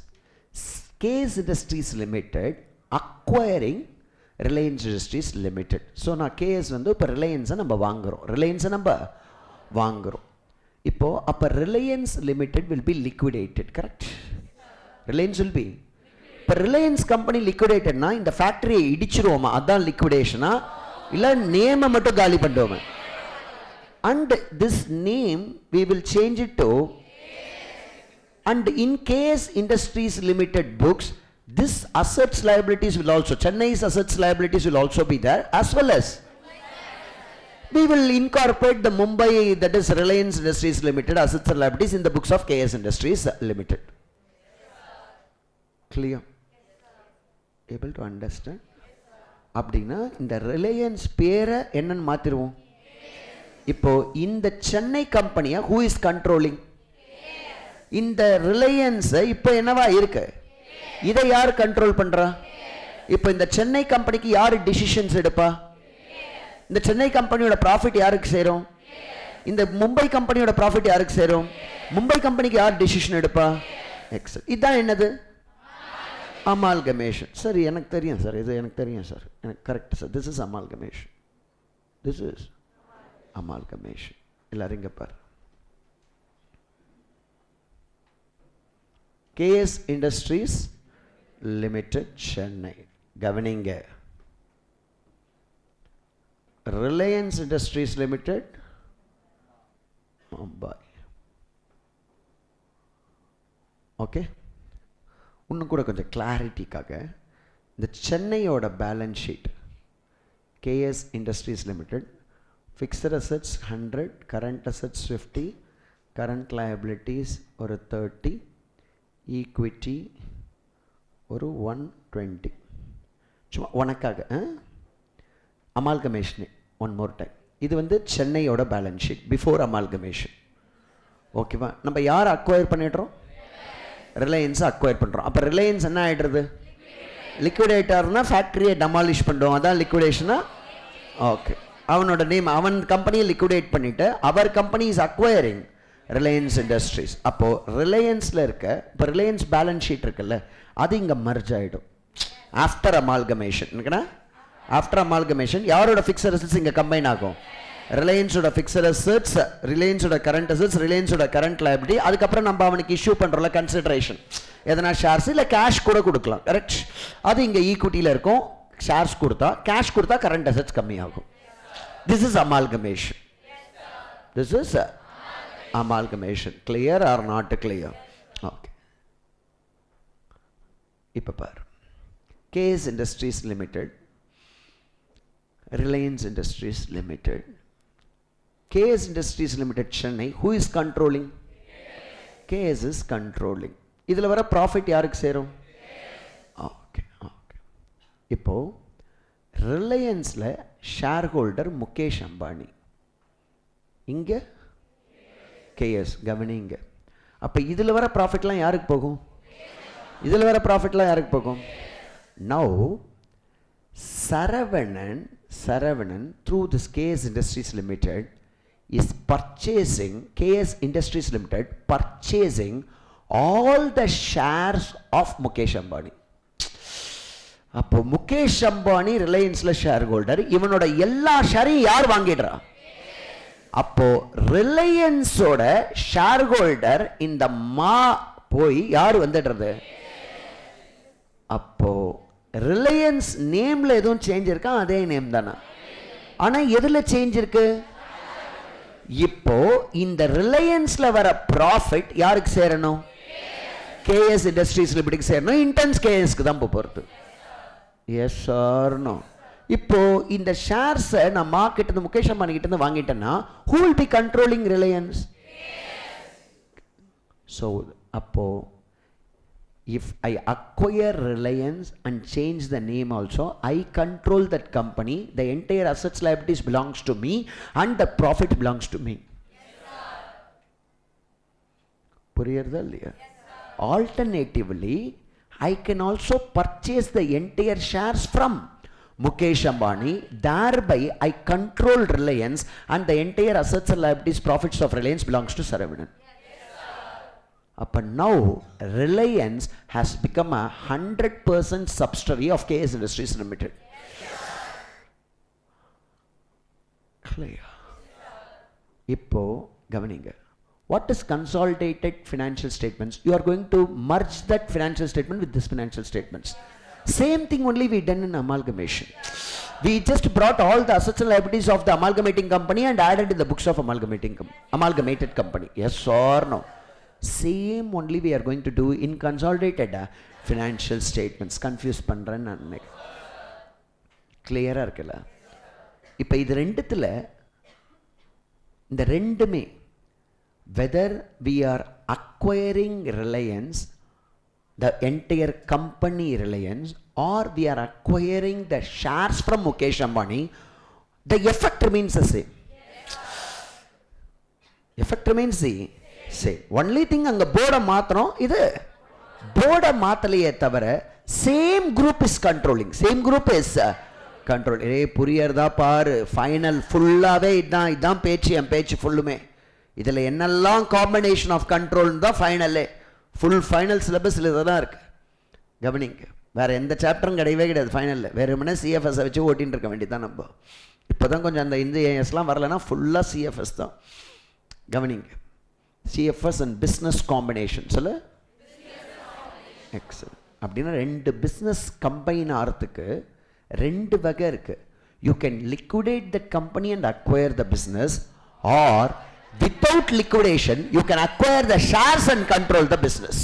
KS Industries Limited acquiring Reliance Industries Limited. So நான் கேஎஸ் வந்து இப்போ ரிலையன்ஸை நம்ம வாங்குகிறோம், ரிலையன்ஸை நம்ம வாங்குகிறோம். இப்போது அப்போ Reliance limited will be liquidated, correct? Reliance will be, இப்போ ரிலையன்ஸ் கம்பெனி லிக்விடேட்டட்னா இந்த ஃபேக்ட்ரியை இடிச்சிருவோமா? அதுதான் லிக்விடேஷனா? இல்லை நேமை மட்டும் காலி பண்ணுவோமா? And this name we will change it to, and in KS Industries Limited books this assets liabilities will also, Chennai's assets liabilities will also be there, as well as we will incorporate the Mumbai, that is Reliance Industries Limited assets and liabilities in the books of KS Industries Limited. Clear? Able to understand? அப்படின்னா இந்த Reliance பேரை என்னன்னு மாத்திருவோம். இப்போ இந்த சென்னை கம்பெனியை who is controlling? இந்த Reliance இப்போ என்னவா இருக்கு? இதை யார் கண்ட்ரோல் பண்றா? இப்போ இந்த சென்னை கம்பெனிக்கு யார் டிசிஷன்ஸ் எடுப்பா? இந்த சென்னை கம்பெனியோட ப்ராஃபிட் யாருக்கு சேரும்? இந்த மும்பை கம்பெனியோட ப்ராஃபிட் யாருக்கு சேரும்? மும்பை கம்பெனிக்கு யார் டிசிஷன் எடுப்பா? எக்ஸல். இதுதான் என்னது? அமால்கமேஷன். சரி, எனக்கு தெரியும் சார், இது எனக்கு தெரியும் சார், எனக்கு correct sir. This is amalgamation. This is amalgamation. எல்லாரும் இங்கே பாரு. KS Industries Limited Chennai, கவனிங்க. Reliance Industries Limited Mumbai. Okay, இன்னும் கூட கொஞ்சம் கிளாரிட்டிக்காக இந்த சென்னையோட balance sheet, KS Industries Limited, fixed assets 100, current assets 50, current liabilities ஒரு 30, ஈக்விட்டி ஒரு 120. சும்மா உனக்காக அமால்கமேஷன் ஒன் மோர் டைம். இது வந்து சென்னையோட பேலன்ஸ் ஷீட் பிஃபோர் அமால்கமேஷன். ஓகேவா? நம்ம யார் அக்வயர் பண்ணிடுறோம்? ரிலையன்ஸை அக்வயர் பண்ணுறோம். அப்போ ரிலையன்ஸ் என்ன ஆகிடுறது? லிக்விடேட்டர்னா ஃபேக்ட்ரியை டெமாலிஷ் பண்ணுறோம், அதான் லிக்விடேஷனா? ஓகே, அவனோட நேம், அவன் கம்பெனியை லிக்விடேட் பண்ணிவிட்டு அவர் company is acquiring Reliance Industries. அப்போது ரிலையன்ஸில் இருக்க, இப்போ ரிலையன்ஸ் பேலன்ஸ் ஷீட் இருக்குல்ல, அது இங்கே மர்ஜ் ஆகிடும் ஆஃப்டர் அமால்கமேஷன். இருக்குன்னா ஆஃப்டர் அமால்கமேஷன் யாரோட ஃபிக்ஸட் அசட்ஸ் இங்கே கம்பைன் ஆகும்? ரிலையன்ஸோட ஃபிக்ஸட் அசட்ஸ், ரிலையன்ஸோட கரண்ட் அசட்ஸ், ரிலையன்ஸோட கரண்ட் லைபிலிட்டி. அதுக்கப்புறம் நம்ம அவனுக்கு இஷ்யூ பண்ணுறோம்ல கன்சிடரேஷன், எதனா ஷேர்ஸ் இல்லை கேஷ் கூட கொடுக்கலாம், கரெக்ட்? அது இங்கே ஈக்விட்டியில் இருக்கும். ஷேர்ஸ் கொடுத்தா, கேஷ் கொடுத்தா கரண்ட் அசட்ஸ் கம்மியாகும். This is amalgamation. This is amalgamation. Clear or not clear? Okay. இப்போ பாரு, KS Industries Limited, Reliance Industries Limited, KS Industries Limited Chennai, who is controlling? KS is controlling. இதில் வர profit யாருக்கு சேரும்? Okay okay. இப்போ ரிலையன்ஸில் share holder Mukesh Ambani, இங்கே KS. கவனிங்க. அப்போ இதில் வர ப்ராஃபிட்லாம் யாருக்கு போகும்? இதில் வர ப்ராஃபிட்லாம் யாருக்கு போகும்? Now Saravanan through this KS Industries Limited is purchasing, KS Industries Limited purchasing all the shares of Mukesh Ambani. அப்போ முகேஷ் அம்பானி ரிலையன்ஸ்ல ஷேர் ஹோல்டர், இவனோட எல்லா ஷேரையும் யார் வாங்கிடுறா? அப்போ ரிலையன்ஸோட ஷேர் ஹோல்டர் இந்த போய் யார் வந்துடுறது? அப்போ ரிலையன்ஸ் நேம்ல எதுவும் சேஞ்ச் இருக்கா? அதே நேம் தானே, ஆனா எதுல சேஞ்ச் இருக்கு? இப்போ இந்த ரிலையன்ஸ்ல வர ப்ராஃபிட் யாருக்கு சேரணும்? கேஎஸ் இண்டஸ்ட்ரீஸ் லிமிடெட் சேரணும். இன்டென்ஸ் கேஎஸ்க்கு தான் போறது. Yes or no? இப்போ இந்த ஷேர்ஸை நான் மார்க்கெட் இருந்து முகேஷ் அம்பானி கிட்ட இருந்து வாங்கிட்டேன்னா who will be controlling Reliance? So அப்போ if I acquire Reliance and change the name also, I control that company. The entire assets liabilities belongs to me and the profit belongs to me. புரியுறதா இல்லையா? Alternatively, I can also purchase the entire shares from Mukesh Ambani. Thereby, I control Reliance and the entire assets and liabilities, profits of Reliance belongs to Saravanan. But now, Reliance has become a 100% subsidiary of KS Industries Limited. Clear? Ippo, gavaninga. What is consolidated financial statements? You are going to merge that financial statement with this financial statements. Same thing only we done in amalgamation. We just brought all the assets and liabilities of the amalgamating company and added in the books of amalgamated company. Yes or no? Same only we are going to do in consolidated financial statements. Confuse பண்றேன் நான். கிளியரா இருக்குல்ல? இப்போ இது ரெண்டுத்துல இந்த ரெண்டுமே, whether we are acquiring Reliance, the entire company Reliance, or we are acquiring the shares from Mukesh Ambani, the effect remains the same. Effect remains the same. Only thing anga board மாத்தறோம், இது board மாத்தலையே தவிர same group is controlling. Same group is control. புரியறதா பாரு? Final ஃபுல்லாவே இதான் பேச்சு, என் பேச்சு ஃபுல்லுமே இதில் என்னெல்லாம் காம்பினேஷன் ஆஃப் கண்ட்ரோல் தான் ஃபைனலே. ஃபுல் ஃபைனல் சிலபஸ் இதில் தான் இருக்குது. கவனிங்க, வேறு எந்த சாப்டரும் கிடையவே கிடையாது ஃபைனலில். வேறு என்ன சிஎஃப்எஸை வச்சு ஓட்டின்னு இருக்க வேண்டியதான் நம்ம. இப்போ தான் கொஞ்சம் அந்த இந்த ஏஎஸ்லாம் வரலைன்னா ஃபுல்லாக சிஎஃப்எஸ் தான். கவனிங்க, சிஎஃப்எஸ் அண்ட் பிஸ்னஸ் காம்பினேஷன் சொல்லு. எக்ஸல் அப்படின்னா ரெண்டு பிஸ்னஸ் கம்பைன் ஆகிறதுக்கு ரெண்டு வகை இருக்குது. You can liquidate the company and acquire the business, or without liquidation you can acquire the shares and control the business.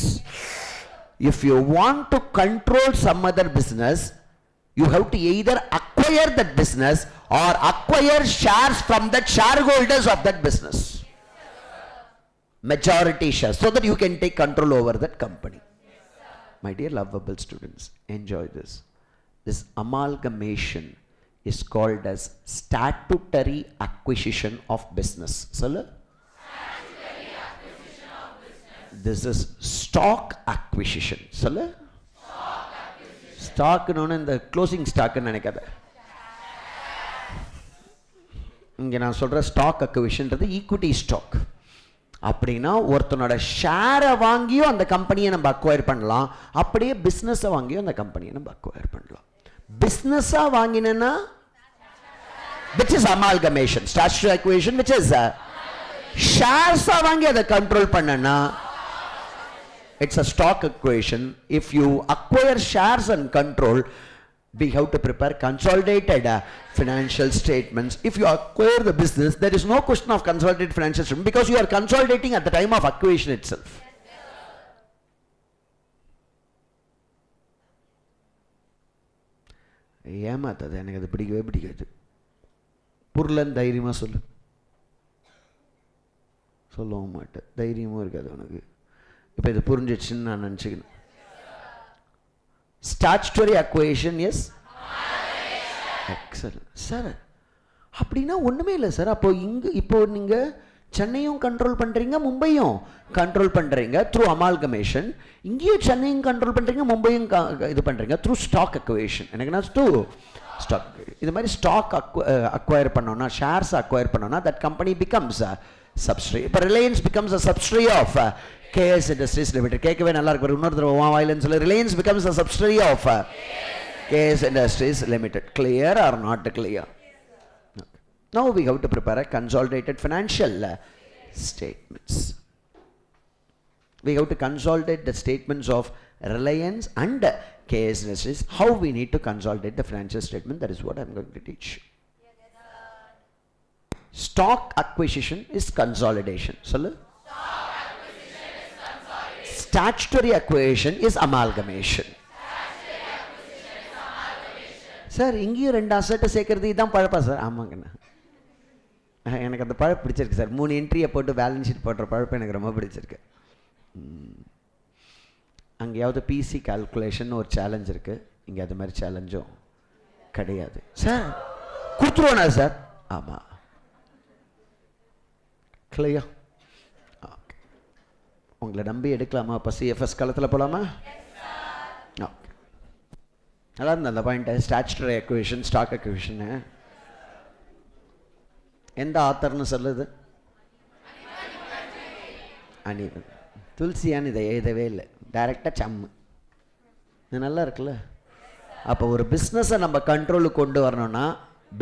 If you want to control some other business, you have to either acquire that business or acquire shares from the shareholders of that business, majority shares, so that you can take control over that company. My dear lovable students, enjoy this. This amalgamation is called as statutory acquisition of business. Sir? This is stock acquisition. Sir? Stock known in the closing stock நினைக்காத. இங்கே நான் சொல்கிற stock அக்விஷன்றது equity stock. அப்படின்னா ஒருத்தனோட ஷேரை வாங்கியும் அந்த கம்பெனியை நம்ம அக்வயர் பண்ணலாம், அப்படியே பிஸ்னஸை வாங்கியும் அந்த கம்பெனியை நம்ம அக்வயர் பண்ணலாம். பிஸ்னஸாக வாங்கினேன்னா which is amalgamation, statutory acquisition, which is shares வாங்கி அதை கண்ட்ரோல் பண்ணனா it's a stock acquisition. If you acquire shares and control, we have to prepare consolidated financial statements. If you acquire the business, there is no question of consolidated financial statement because you are consolidating at the time of acquisition itself. ஏமாத்தாது, எனக்கு அது பிடிக்கவே பிடிக்காது. புரியலன்னு தைரியமாக சொல்லு. சொல்லவும் மாட்டேன், தைரியமும் இருக்காது உனக்கு. இப்போ இது புரிஞ்சிடுச்சுன்னு நான் நினச்சிக்கணும். Statutory acquisition yes excellent sir. அப்படின்னா ஒன்றுமே இல்லை சார். அப்போ இப்போ நீங்கள் சென்னையும் கண்ட்ரோல் பண்ணுறீங்க, மும்பையும் கண்ட்ரோல் பண்ணுறீங்க த்ரூ அமால்கமேஷன். இங்கேயும் சென்னையும் கண்ட்ரோல் பண்ணுறீங்க, மும்பையும் இது பண்ணுறீங்க த்ரூ ஸ்டாக் அக்வேஷன். எனக்குன்னா ஸ்டாக் இது மாதிரி ஸ்டாக் அக்வயர் பண்ணோன்னா, ஷேர்ஸ் அக்வயர் பண்ணோன்னா தட் கம்பெனி பிகம்ஸ் சப்ஸ்ட்ரி. இப்போ Reliance becomes a subsidiary of KS Industries Limited. கேட்கவே நல்லா இருக்கு. இன்னொரு தடவை வாயிலன்னு சொல்லி Reliance becomes a subsidiary of KS Industries Limited. Clear or not clear? Now we have to prepare a consolidated financial statements. We have to consolidate the statements of Reliance and KS Industries. How we need to consolidate the financial statement, that is what I am going to teach. Stock acquisition is consolidation. Sollu. Stock acquisition is consolidation. Statutory acquisition is amalgamation. Sir இங்கேயும் 2 அசட்டை சேர்க்கறது இதான் பழப்பா sir? ஆமாங்கண்ணா, எனக்கு அந்த பழப்பு பிடிச்சிருக்கு sir. 3 என்ட்ரியை போட்டு balance sheet போடுற பழப்பு எனக்கு ரொம்ப பிடிச்சிருக்கு. அங்கேயாவது பிசி கால்குலேஷன் ஒரு சேலஞ்ச் இருக்குது, இங்கே அது மாதிரி சேலஞ்சும் கிடையாது. சார் கொடுத்துருவோண்ணா சார்? ஆமாம். கிளியர்? ஓகே, உங்களை நம்பி எடுக்கலாமா? அப்போ சிஎஃப்எஸ் காலத்தில் போகலாமா? ஓகே, நல்லா இருந்த அந்த பாயிண்ட்டு. ஸ்டாச்சுட்டரி அக்விஷன், ஸ்டாக் அக்விஷனு எந்த ஆத்தர்னு சொல்லுது? அனிவன். துளசியான்னு இதை எழுதவே இல்லை, டைரெக்டாக சம்மு. இது நல்லா இருக்குல்ல? அப்போ ஒரு பிஸ்னஸை நம்ம கண்ட்ரோலுக்கு கொண்டு வரணும்னா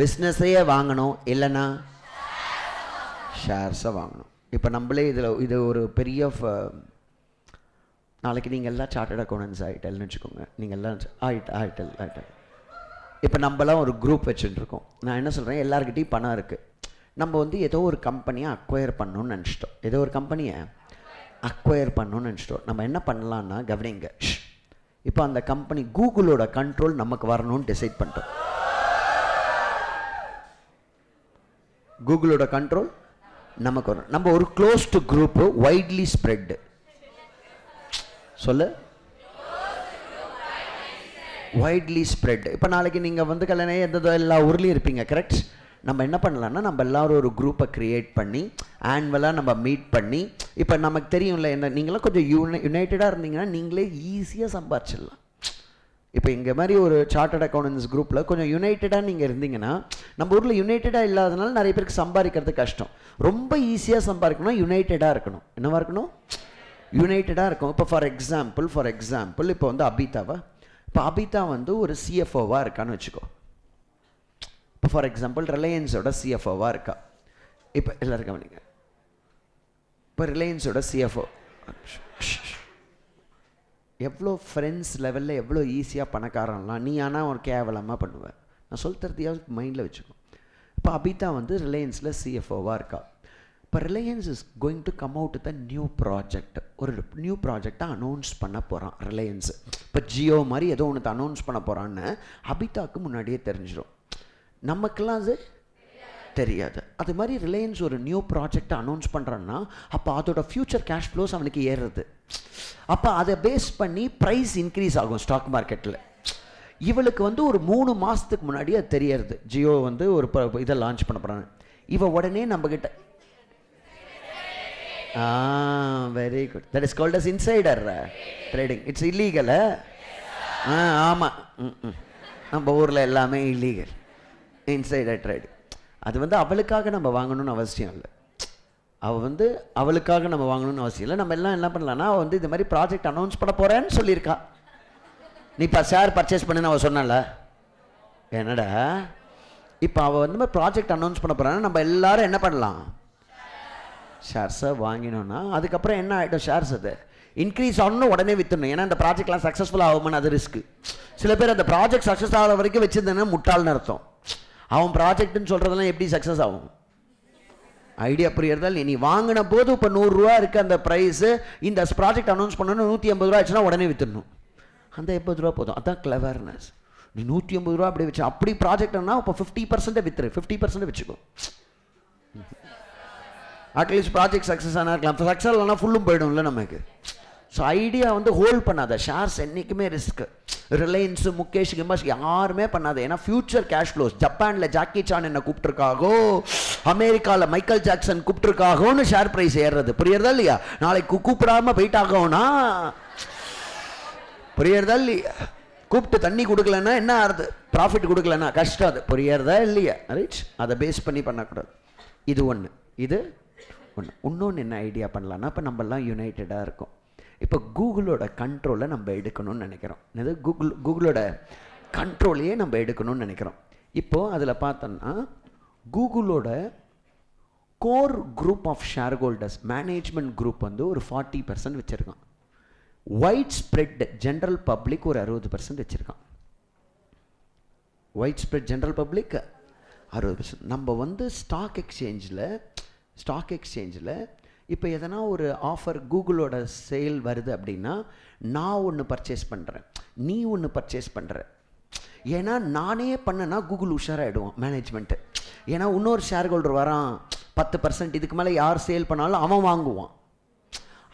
பிஸ்னஸையே வாங்கணும், இல்லைன்னா ஷேர்ஸை வாங்கணும். இப்போ நம்மளே இது ஒரு பெரிய நாளைக்கு நீங்கள் எல்லாம் சார்ட்டர்ட் அக்கௌண்டன்ஸ் ஆகிட்டல்னு வச்சுக்கோங்க. நீங்கள் எல்லாம் ஆகிட்டல். இப்போ நம்மளாம் ஒரு குரூப் வச்சுட்டுருக்கோம். நான் என்ன சொல்கிறேன், எல்லாருக்கிட்டையும் பணம் இருக்குது. நம்ம ஏதோ ஒரு கம்பெனியை அக்வயர் பண்ணணும்னு நினச்சிட்டோம். ஏதோ ஒரு கம்பெனியை அக்வயர் பண்ணணும்னு நினச்சிட்டோம். நம்ம என்ன பண்ணலான்னா, கவனிங்க, இப்போ அந்த கம்பெனி கூகுளோட கண்ட்ரோல் நமக்கு வரணும்னு டிசைட் பண்ணிட்டோம். கூகுளோட கண்ட்ரோல் நமக்கு வரும். நம்ம ஒரு க்ளோஸ்டு குரூப்பு, வைட்லி ஸ்ப்ரெட். சொல்லு, வைட்லி ஸ்ப்ரெட். இப்போ நாளைக்கு நீங்கள் கல்யாணம் எந்த எல்லா ஊர்லேயும் இருப்பீங்க, கரெக்ட்? நம்ம என்ன பண்ணலான்னா, நம்ம எல்லோரும் ஒரு குரூப்பை க்ரியேட் பண்ணி ஆனுவலாக நம்ம மீட் பண்ணி, இப்போ நமக்கு தெரியும்ல, என்ன நீங்களாம் கொஞ்சம் யுனைட்டடாக இருந்தீங்கன்னா நீங்களே ஈஸியாக சம்பாரிச்சிடலாம். இப்போ இங்கே மாதிரி ஒரு சார்ட்டர்ட் அக்கௌண்டன்ஸ் குரூப்பில் கொஞ்சம் யுனைட்டடாக நீங்கள் இருந்தீங்கன்னா, நம்ம ஊரில் யுனைட்டடாக இல்லாதனால நிறைய பேருக்கு சம்பாதிக்கிறது கஷ்டம். ரொம்ப ஈஸியாக சம்பாதிக்கணும்னா யுனைட்டடாக இருக்கணும். என்னவா இருக்கணும்? யுனைட்டடாக இருக்கும். இப்போ ஃபார் எக்ஸாம்பிள் இப்போ அபிதாவா, இப்போ அபிதா ஒரு சிஎஃப்ஓவாக இருக்கான்னு வச்சுக்கோ. இப்போ ஃபார் எக்ஸாம்பிள் ரிலையன்ஸோட சிஎஃப்ஓவாக இருக்கா. இப்போ எல்லோரும் கவனிங்க, இப்போ ரிலையன்ஸோட சிஎஃப்ஓ எவ்வளோ ஃப்ரெண்ட்ஸ் லெவலில் எவ்வளோ ஈஸியாக பணக்காரன்லாம். நீ ஆனால் ஒரு கேவலமாக பண்ணுவேன். நான் சொல்லித்தரதையாவது மைண்டில் வச்சுக்கோ. இப்போ அபிதா ரிலையன்ஸில் சிஎஃப்ஓவாக இருக்கா. இப்போ Reliance is going to come out with a new project. ஒரு நியூ ப்ராஜெக்டை அனௌன்ஸ் பண்ண போகிறான் ரிலையன்ஸு. இப்போ ஜியோ மாதிரி ஏதோ ஒன்று அனௌன்ஸ் பண்ண போகிறான்னு அபிதாவுக்கு முன்னாடியே தெரிஞ்சிடும். நமக்கெல்லாம் அது தெரியாது. அது மாதிரி ரிலையன்ஸ் ஒரு நியூ ப்ராஜெக்டை அனௌன்ஸ் பண்ணுறான்னா, அப்போ அதோட ஃப்யூச்சர் கேஷ் ஃப்ளோஸ் அவனுக்கு ஏறுறது. அப்போ அதை பேஸ் பண்ணி ப்ரைஸ் இன்க்ரீஸ் ஆகும் ஸ்டாக் மார்க்கெட்டில். இவளுக்கு ஒரு 3 மாதத்துக்கு முன்னாடி அது தெரியறது, ஜியோ ஒரு இதை லான்ச் பண்ண போகிறாங்க. இவ உடனே நம்மக்கிட்ட very good, that is called as insider trading. It's illegal. ஆமாம், நம்ம ஊரில் எல்லாமே இல்லீகல், இன்சைடர் ட்ரேடிங். அது அவளுக்காக நம்ம வாங்கணும்னு அவசியம் இல்லை. அவள் அவளுக்காக நம்ம வாங்கணும்னு அவசியம் இல்லை. நம்ம எல்லாம் என்ன பண்ணலான்னா, அவள் இது மாதிரி ப்ராஜெக்ட் அனௌன்ஸ் பண்ண போகிறேன்னு சொல்லியிருக்கா. நீ இப்போ ஷேர் பர்ச்சேஸ் பண்ணுன்னு அவள் சொன்னால, என்னடா இப்போ அவள் ப்ராஜெக்ட் அனௌன்ஸ் பண்ண போகிறான்னா நம்ம எல்லாரும் என்ன பண்ணலாம், ஷேர்ஸை வாங்கினோன்னா அதுக்கப்புறம் என்ன ஆகிடும், ஷேர்ஸ் அது இன்க்ரீஸ் ஆகணும்னு உடனே விற்றுணும். ஏன்னா அந்த ப்ராஜெக்ட்லாம் சக்ஸஸ்ஃபுல் ஆகும்னு அது ரிஸ்க்கு. சில பேர் அந்த ப்ராஜெக்ட் சக்ஸஸ் ஆகிற வரைக்கும் வச்சுருந்தேன்னா முட்டாள்னு அர்த்தம். அவன் ப்ராஜெக்ட்னு சொல்கிறதெல்லாம் எப்படி சக்ஸஸ் ஆகும்? ஐடியா புரியறதால் நீ வாங்கின போது இப்போ 100 ரூபா இருக்குது அந்த ப்ரைஸு, இந்த ப்ராஜெக்ட் அனௌன்ஸ் பண்ணணும் 150 ரூபா ஆச்சுன்னா உடனே விற்றுடணும். அந்த 80 ரூபா போதும். அதுதான் கிளவர்னஸ். நீ 150 ரூபா அப்படி வச்சு அப்படி ப்ராஜெக்ட்னா இப்போ 50% விற்றுரு, 50% வச்சுக்கோ. அட்லீஸ்ட் ப்ராஜெக்ட் சக்ஸஸ் ஆனால் இருக்கலாம். சக்ஸஸ் இல்லைனா ஃபுல்லும் போய்டும்ல நமக்கு. ஸோ ஐடியா வந்து ஹோல்ட் பண்ணாத. ஷேர்ஸ் என்றைக்குமே ரிஸ்க்கு. ரிலையன்ஸு, முகேஷ், கிம்பாஸ் யாருமே பண்ணாத. ஏன்னா ஃபியூச்சர் கேஷ் ஃப்ளோஸ். ஜப்பானில் ஜாக்கி சான் என்ன கூப்பிட்டுருக்காகோ, அமெரிக்காவில் மைக்கேல் ஜாக்சன் கூப்பிட்டுருக்காகோன்னு ஷேர் ப்ரைஸ் ஏறுறது. புரியுறதா இல்லையா? நாளைக்கு கூப்பிடாமல் போயிட்டாகோன்னா புரியுறதா இல்லையா? கூப்பிட்டு தண்ணி கொடுக்கலன்னா என்ன ஆறுது? ப்ராஃபிட் கொடுக்கலன்னா கஷ்டம். அது புரியுறதா இல்லையா? ரைட், அதை பேஸ் பண்ணி பண்ணக்கூடாது. இது ஒன்று. இது ஒன்று. இன்னொன்று என்ன ஐடியா பண்ணலான்னா, இப்போ நம்மலாம் யுனைட்டடாக இருக்கோம். இப்போ கூகுளோட கண்ட்ரோலை நம்ம எடுக்கணும்னு நினைக்கிறோம். அது கூகுளோட கண்ட்ரோலையே நம்ம எடுக்கணும்னு நினைக்கிறோம். இப்போது அதில் பார்த்தோம்னா கூகுளோட core group of shareholders, management group வந்து ஒரு 40% வச்சுருக்கான். ஒயிட் ஸ்ப்ரெட் ஜென்ரல் பப்ளிக் ஒரு 60% வச்சுருக்கான். White spread general public 60%. நம்ம வந்து ஸ்டாக் எக்ஸ்சேஞ்சில் இப்போ எதனா ஒரு ஆஃபர் கூகுளோட சேல் வருது அப்படின்னா, நான் ஒன்று பர்ச்சேஸ் பண்ணுறேன், நீ ஒன்று பர்ச்சேஸ் பண்ணுற. ஏன்னா நானே பண்ணேன்னா கூகுள் உஷாராகிடுவான் மேனேஜ்மெண்ட்டு. ஏன்னா இன்னொரு ஷேர் ஹோல்டர் வரான் 10%, இதுக்கு மேலே யார் சேல் பண்ணாலும் அவன் வாங்குவான்.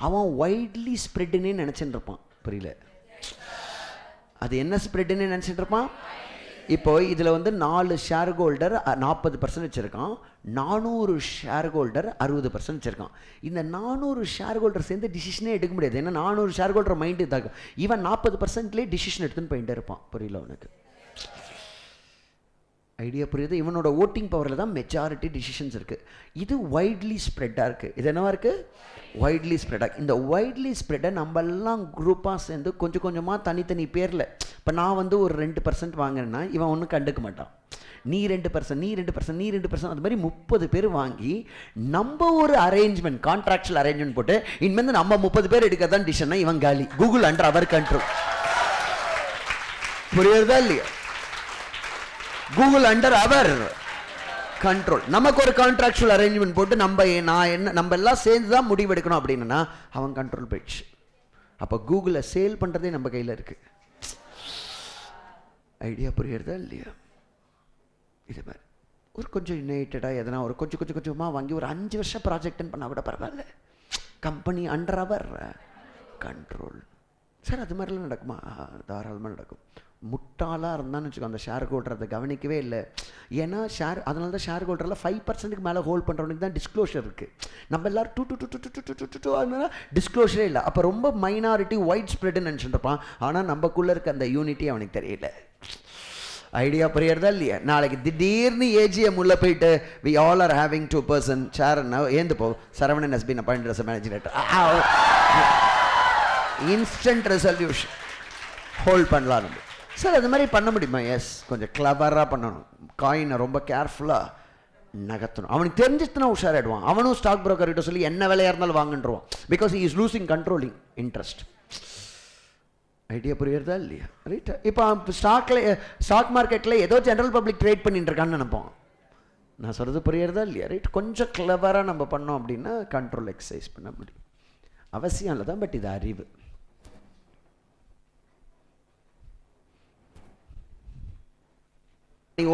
அவன் வைட்லி ஸ்ப்ரெட்டுன்னே நினச்சிட்டு இருப்பான். புரியல? அது என்ன ஸ்ப்ரெட்டுன்னு நினச்சிட்டு இருப்பான்? இப்போ இதில் வந்து 4 ஷேர் ஹோல்டர் 40% வச்சுருக்கான், 400 ஷேர் ஹோல்டர் 60% வச்சுருக்கான். இந்த 400 ஷேர் ஹோல்டர் சேர்ந்து டிசிஷனே எடுக்க முடியாது. ஏன்னா 400 ஷேர் ஹோல்டர் மைண்டு இதாகும். இவன் 40%லேயே டிசிஷன் எடுத்துன்னு போயிட்டே இருப்பான். புரியல உனக்கு? ஐடியா புரியுது? இவனோட ஓட்டிங் பவரில் தான் மெஜாரிட்டி டிசிஷன்ஸ் இருக்குது. இது வைட்லி ஸ்ப்ரெட்டாக இருக்குது. இது என்னவா இருக்குது? வைட்லி ஸ்ப்ரெட்டாக. இந்த வைட்லி ஸ்ப்ரெட்டை நம்மெல்லாம் குரூப்பாக சேர்ந்து கொஞ்சம் கொஞ்சமாக தனித்தனி பேரில், இப்போ நான் வந்து ஒரு 2% வாங்கினேன்னா இவன் ஒன்றும் கண்டுக்க மாட்டான். நீ 2%, அது மாதிரி 30 பேர் வாங்கி நம்ம ஒரு அரேஞ்ச்மெண்ட், கான்ட்ராக்சுவல் அரேஞ்ச்மெண்ட் போட்டு இனிமேல் நம்ம 30 பேர் எடுக்க தான் டிசிஷன்னா இவன் காலி. Google under our control. புரியுறதா இல்லையா? Google under our control. நமக்கு ஒரு கான்ட்ராக்சுவல் அரேஞ்ச்மெண்ட் போட்டு நம்ம எல்லாம் சேர்ந்து தான் முடிவு எடுக்கணும் அப்படின்னா அவன் கண்ட்ரோல் போயிடுச்சு. அப்போ கூகுளை சேல் பண்ணுறதே நம்ம கையில் இருக்கு. ஐடியா புரியுறதா இல்லையா? இது மாதிரி ஒரு கொஞ்சம் யுனைட்டடாக எதனா ஒரு கொஞ்சமாக வாங்கி ஒரு 5 வருஷம் ப்ராஜெக்ட்னு பண்ணால் கூட பரவாயில்ல. Company under our control. Sir அது மாதிரிலாம் நடக்குமா? தாராளமாக நடக்கும். முட்டாளாக இருந்தான்னு வச்சுக்கோ, அந்த ஷேர் ஹோல்டர் அதை கவனிக்கவே இல்லை. ஏன்னா அதனால தான் ஷேர் ஹோல்டரில் 5%க்கு மேலே ஹோல்ட் பண்ணுறவனுக்கு தான் டிஸ்க்ளோஷர் இருக்குது. நம்ம எல்லோரும் டூ அதனால டிஸ்க்ளோஷரே இல்லை. அப்போ ரொம்ப மைனாரிட்டி ஒயிட் ஸ்ப்ரெட்னு நினச்சிட்டு இருப்பான். ஆனால் நம்மக்குள்ளே இருக்க அந்த யூனிட்டி அவனுக்கு தெரியல. ஐடியா புரியறதா இல்லையா? நாளைக்கு திடீர்னு ஏஜிஎம் உள்ள போயிட்டு we all are having 2% share ஏந்து போ, Saravanan has been appointed as a managing director. Instant resolution hold பண்ணலாம் நம்ம. சார் அது மாதிரி பண்ண முடியுமா? எஸ், கொஞ்சம் கிளவராக பண்ணணும். காயினை ரொம்ப கேர்ஃபுல்லாக நகர்த்தணும். அவனுக்கு தெரிஞ்சிச்சுன்னா உஷாராயிடுவான். அவனும் ஸ்டாக் புரோக்கர்கிட்ட சொல்லி என்ன விலையாக இருந்தாலும் வாங்கிட்டுருவான். Because he is losing controlling interest. Idea புரியுறதா இல்லையா? ரைட். இப்போ ஸ்டாக் மார்க்கெட்டில் ஏதோ ஜென்ரல் பப்ளிக் ட்ரேட் பண்ணிட்டு இருக்கான்னு நினைப்போம். நான் சொல்கிறது புரியுறதா இல்லையா? ரைட். கொஞ்சம் கிளவராக நம்ம பண்ணோம் அப்படின்னா கண்ட்ரோல் எக்ஸசைஸ் பண்ண முடியும். அவசியம் இல்லை தான், பட் இது அறிவு.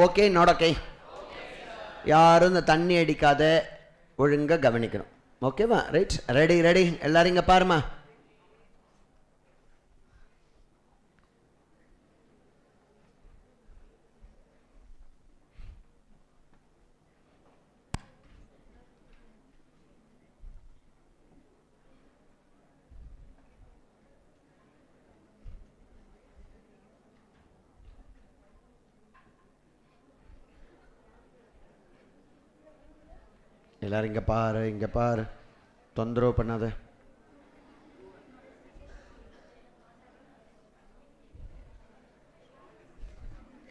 Okay, not okay? யாரும் இந்த தண்ணி அடிக்காத, ஒழுங்காக கவனிக்கணும். ஓகேவா? ரைட். ரெடி எல்லாரும் இங்கே பாருமா. எல்லாரும் இங்கே பாரு, தொந்தரவு பண்ணாத.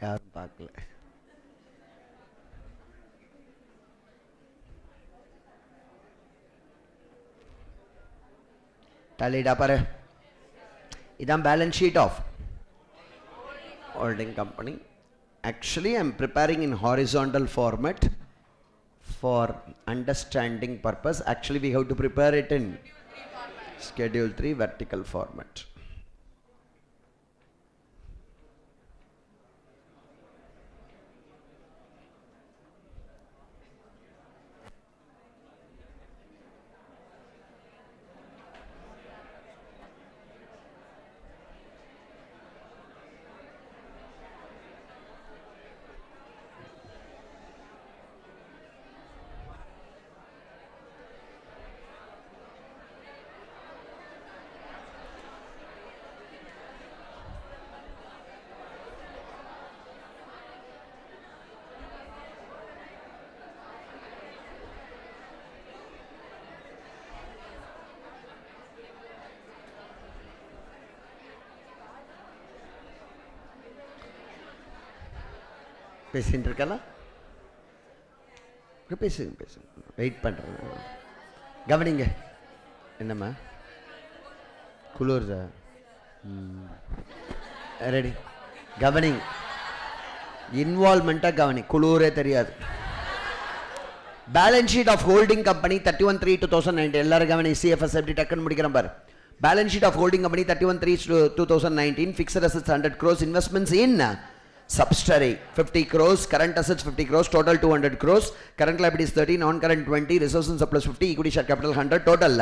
யாரும் பார்க்கல. டலிடா பாரு. இதான் balance sheet of holding company. Actually I am preparing in horizontal format for understanding purpose. Actually we have to prepare it in schedule 3 vertical format. பேசிட்டு இருக்கலாம், பேசுங்க வெயிட் பண்ணுறேன். கவனிங்க. என்னம்மா குளிர்தா? ரெடி, கவனிங்க. இன்வால்மெண்ட்டாக கவனி, குளூரே தெரியாது. Balance sheet of holding company 31/3/2019. எல்லாரும் கவனி. CFS எப்படி டக்குன்னு முடிக்கிறேன் பாரு. Balance sheet of holding company 31/3/2019. Fixed assets 100 crores, investments in subsidiary 50 crores, current assets 50 crores, total 200 crores, current liabilities 30, non-current 20, reserves and surplus 50, equity share capital 100, total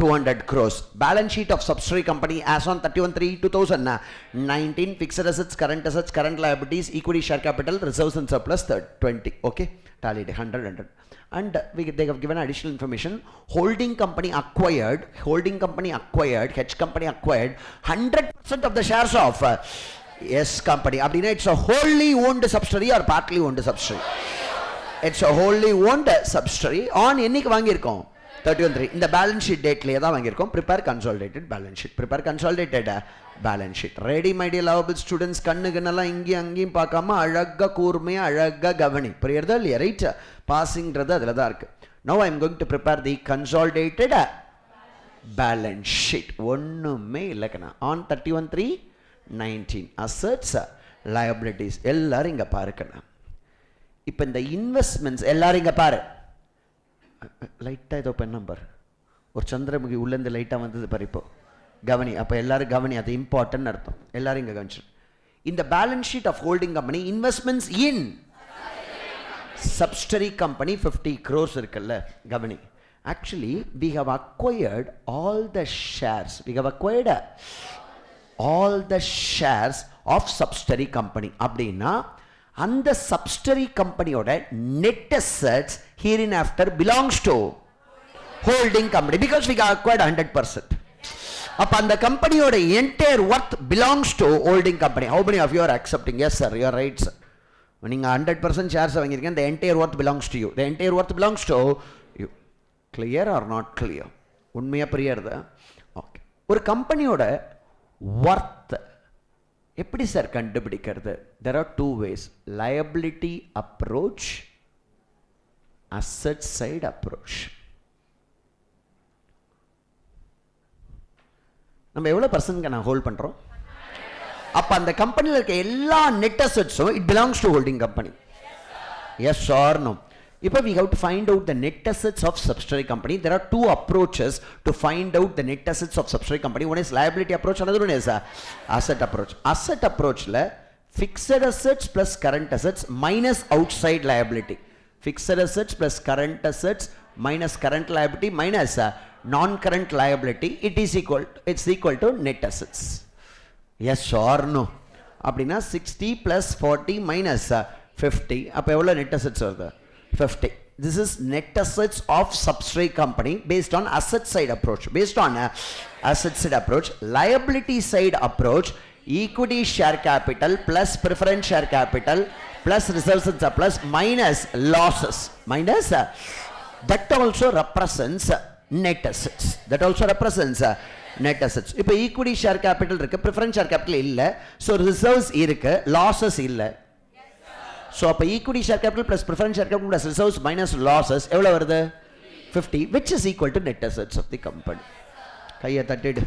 200 crores. Balance sheet of subsidiary company as on 31/3/2019. Fixed assets, current liabilities, equity share capital, reserves and surplus 20. Okay, tallied 100. And they have given additional information. Holding company acquired, H company acquired 100% of the shares of S company. அப்படின்னா it's a wholly owned subsidiary or partly owned subsidiary? It's a wholly owned subsidiary. On என்னைக்கு வாங்கியிருக்கோம்? 31/3. இந்த balance sheet டேட்லேயே தான் வாங்கியிருக்கோம். Prepare consolidated balance sheet. Ready my dear lovable students. கண்ணுக்குன்னெல்லாம் இங்கேயும் அங்கேயும் பார்க்காம அழகாக கூர்மையாக அழகாக கவனி. புரியுறதா இல்லையா? ரைட், பாசிங்கிறது அதில் தான் இருக்குது. Now I am going to prepare the consolidated balance sheet. ஒன்றுமே இல்லைக்கண்ணா. ஆன் 31/3/19 assets, liabilities எல்லாரும் இங்க பாருக்கணும். இப்போ இந்த இன்வெஸ்ட்மெண்ட்ஸ் எல்லாரும் இங்க பாரு. லைட்டா ஏதோ பென் நம்பர் ஒரு சந்திரமுகி உள்ளேருந்து லைட்டா வந்தது பாரு. இப்போ கவனி. அப்போ எல்லாரும் கவனி, அது இம்பார்ட்டன்ட் அர்த்தம். எல்லாரும் இங்க கவனிச்சு. இந்த balance sheet of holding company investments in subsidiary company 50 crores இருக்குல்ல, கவனி. Actually we have acquired all the shares. All the shares of subsidiary company. அப்படின்னா அந்த subsidiary companyயோட net assets hereinafter belongs to holding company because we acquired 100%. அப்ப அந்த கம்பெனியோட entire worth belongs to holding company. How many of you are accepting? Yes sir, you are right sir. நீங்க 100% shares வாங்கிருக்கீங்க. The entire worth belongs to you. The entire worth belongs to you. Clear or not clear? உண்மையா புரியுறதா? Okay. ஒரு கம்பெனியோட worth எப்படி sir கண்டுபிடிக்கிறது? there are two ways. liability approach, asset side approach. நம்ம எவ்வளவு percent நான் ஹோல்ட் பண்றோம்? அப்ப அந்த கம்பெனில இருக்க எல்லா net அசெட்ஸும் it belongs to holding company. yes or no? இப்போ we have to find out the net assets of subsidiary company. There are two approaches to find out the net assets of subsidiary company. One is liability approach, another one is asset approach. Asset approach la fixed assets plus current assets minus outside liability. Fixed assets plus current assets minus current liability minus non-current liability. It's equal to net assets. Yes or no? அப்படின்னா 60 plus 40 minus 50. அப்போ எவ்வளோ net assets வருது? 50. This is net assets of subsidiary company based on asset side approach. Liability side approach, equity share capital plus preference share capital plus reserves and surplus minus losses. That also represents net assets. இப்போ equity share capital இருக்கு, preference share capital இல்ல, so reserves இருக்கு, losses இல்ல. So அப்ப equity share capital plus preference share capital plus reserves minus losses எவ்வளவு வருது? 50, which is equal to net assets of the company. கையை தட்டிடு.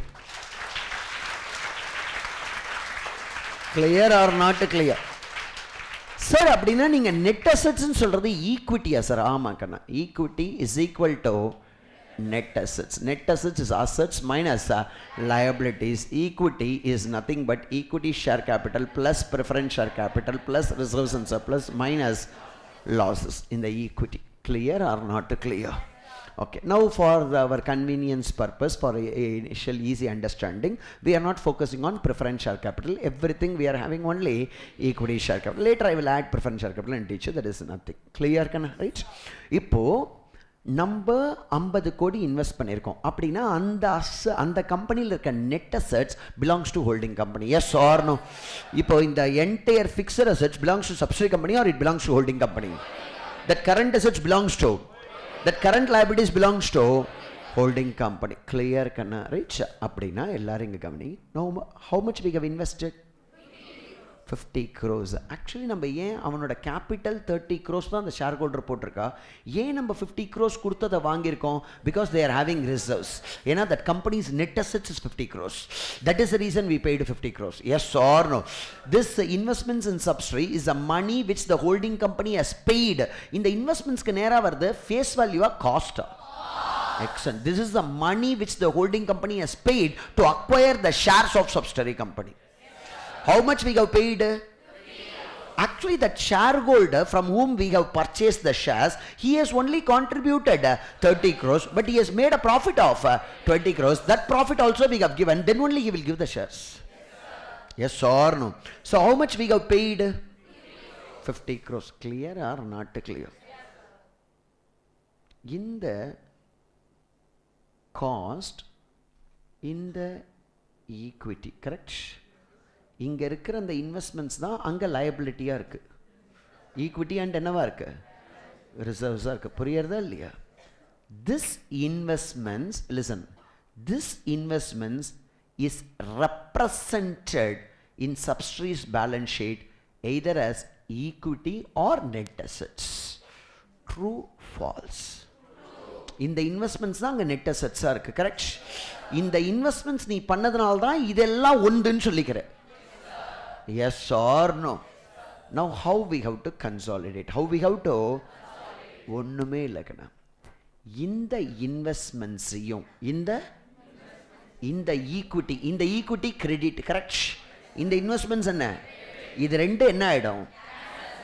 clear or not clear? Sir அப்படின்னா நீங்க net assets சொல்றது ஈக்விட்டியா sir? ஆமா கண்ணா, equity is equal to net assets. Net assets is assets minus liabilities. Equity is nothing but equity share capital plus preference share capital plus reserves and surplus minus losses in the equity. Clear or not clear? Okay, now for our convenience purpose, for initial easy understanding, we are not focusing on preference share capital. Everything we are having only equity share capital. Later I will add preference share capital and teach you. That is nothing. Clear can right? இப்போ நம்ம 50 கோடி invest பண்ணியிருக்கோம் அப்படின்னா அந்த கம்பெனியில் இருக்க net assets belongs to holding company. Yes or no? இப்போ இந்த entire fixed assets belongs to subsidiary company or it belongs to holding company? That current assets belongs to, that current liabilities belongs to holding company. Clear கண்ணா right? அப்படின்னா எல்லாரும் இங்கே கவனி. No, how much we have invested? 50 crores. Actually நம்ம ஏன் அவனோட capital 30 crores தான் அந்த ஷேர் ஹோல்டர் போட்டிருக்கா, ஏன் நம்ம 50 crores கொடுத்ததை வாங்கியிருக்கோம்? Because they are having reserves. ஏன்னா that company's net assets is 50 crores. That is the reason we paid 50 crores. Yes or no? This investments in subsidiary is the money which the holding company has paid. இந்த இன்வெஸ்ட்மெண்ட்ஸ்க்கு நேரா வருது face வேல்யூவா காஸ்டா? Excellent. This is the money which the holding company has paid to acquire the shares of subsidiary company. How much we have paid? Actually, that shareholder from whom we have purchased the shares, he has only contributed 30 crores, but he has made a profit of 20 crores. That profit also we have given, then only he will give the shares. Yes or no? So how much we have paid? 50 crores. Clear or not clear? In the cost, in the equity, correct? இங்க இருக்கிற அந்த investments தான் அங்க லயபிலிட்டியா இருக்கு. Equity and என்னவா இருக்கு? ரிசர்வ்ஸா இருக்கு. புரியுறதா இல்லையா? This investments, listen, this investments is represented in subsidiaries balance sheet either as equity or net assets. True, false? இந்த இன்வெஸ்ட்மெண்ட்ஸ் தான் அங்க நெட் அசெட்ஸா இருக்கு. கரெக்ட்? இந்த இன்வெஸ்ட்மெண்ட்ஸ் நீ பண்ணதுனால தான் இதெல்லாம் ஒன்றுன்னு சொல்லிக்கிற. Yes or no? Now how we have to consolidate? How we have to? ஒண்ணுமே இல்லைக்கண்ணா. இந்த இன்வெஸ்ட்மெண்ட்ஸையும் இந்த ஈக்விட்டி, இந்த ஈக்விட்டி கிரெடிட், கரெக்ட்? இந்த இன்வெஸ்ட்மெண்ட்ஸ் என்ன? இது ரெண்டு என்ன ஆயிடும்?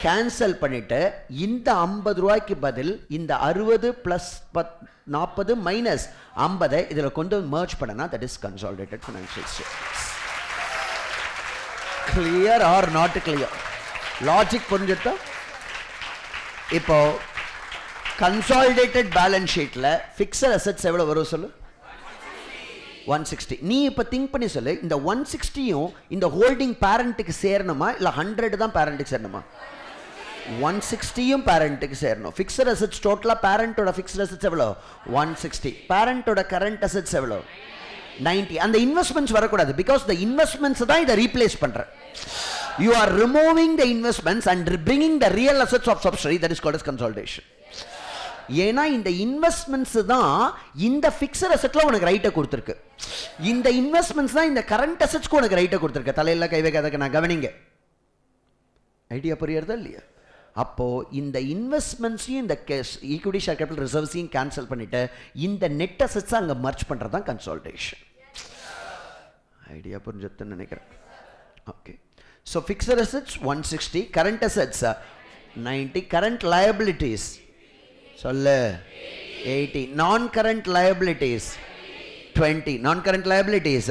கேன்சல் பண்ணிட்டு இந்த 50 ரூபாய்க்கு பதில் இந்த 60 பிளஸ் 40 மைனஸ் 50 இதில் கொண்டு மர்ஜ் பண்ணனா that is consolidated financial statements. Clear or not clear? Logic புரிஞ்சுட்டா? இப்போ consolidated balance sheetல fixed assets எவ்வளவு வரும் சொல்லு? 160. நீ இப்ப திங்க் பண்ணி சொல்லு, இந்த 160யும் இந்த ஹோல்டிங் பேரண்ட்டுக்கு சேரணுமா இல்ல 100 தான் பேரண்ட்டுக்கு சேரணுமா? 160யும் பேரண்ட்டுக்கு சேரணும். ஃபிக்ஸட் அசெட்ஸ் டோட்டலா பேரண்டோட ஃபிக்ஸட் அசெட்ஸ் எவ்வளோ? 160. பேரண்டோட கரண்ட் அசெட்ஸ் எவ்வளோ? 90. அந்த இன்வெஸ்ட்மெண்ட்ஸ் வரக்கூடாது. பிகாஸ் the இன்வெஸ்ட்மெண்ட்ஸ் தான் இதை ரீப்ளேஸ் பண்ற. You are removing the investments and bringing the real assets of subsidiary, that is called as consolidation. ஏன்னா இந்த இன்வெஸ்ட்மெண்ட்ஸ் தான் இந்த ஃபிக்ஸட் அசெட்ல உனக்கு ரைட்டை கொடுத்துருக்கு. இந்த இன்வெஸ்ட்மெண்ட்ஸ் தான் இந்த கரண்ட் அசெட்ஸ்க்கு உனக்கு ரைட்டை கொடுத்துருக்கு. தலையில கை வைக்காதக்கு நான் கவனிங்க. ஐடியா புரியுறதா இல்லையா? அப்போ இந்த இன்வெஸ்ட்மெண்ட்ஸையும் இந்த ஈக்விட்டி ஷேர் கேபிட்டல் ரிசர்வ்ஸையும் கேன்சல் பண்ணிட்டு இந்த நெட் அசெட்ஸ் அங்க மர்ஜ் பண்றது தான் கன்சாலிடேஷன். ஐடியா புரிஞ்சுதுன்னு நினைக்கிறேன். Okay. So fixed assets 160, current assets 90, current liabilities சொல்ல 80, non-current liabilities 20, non-current liabilities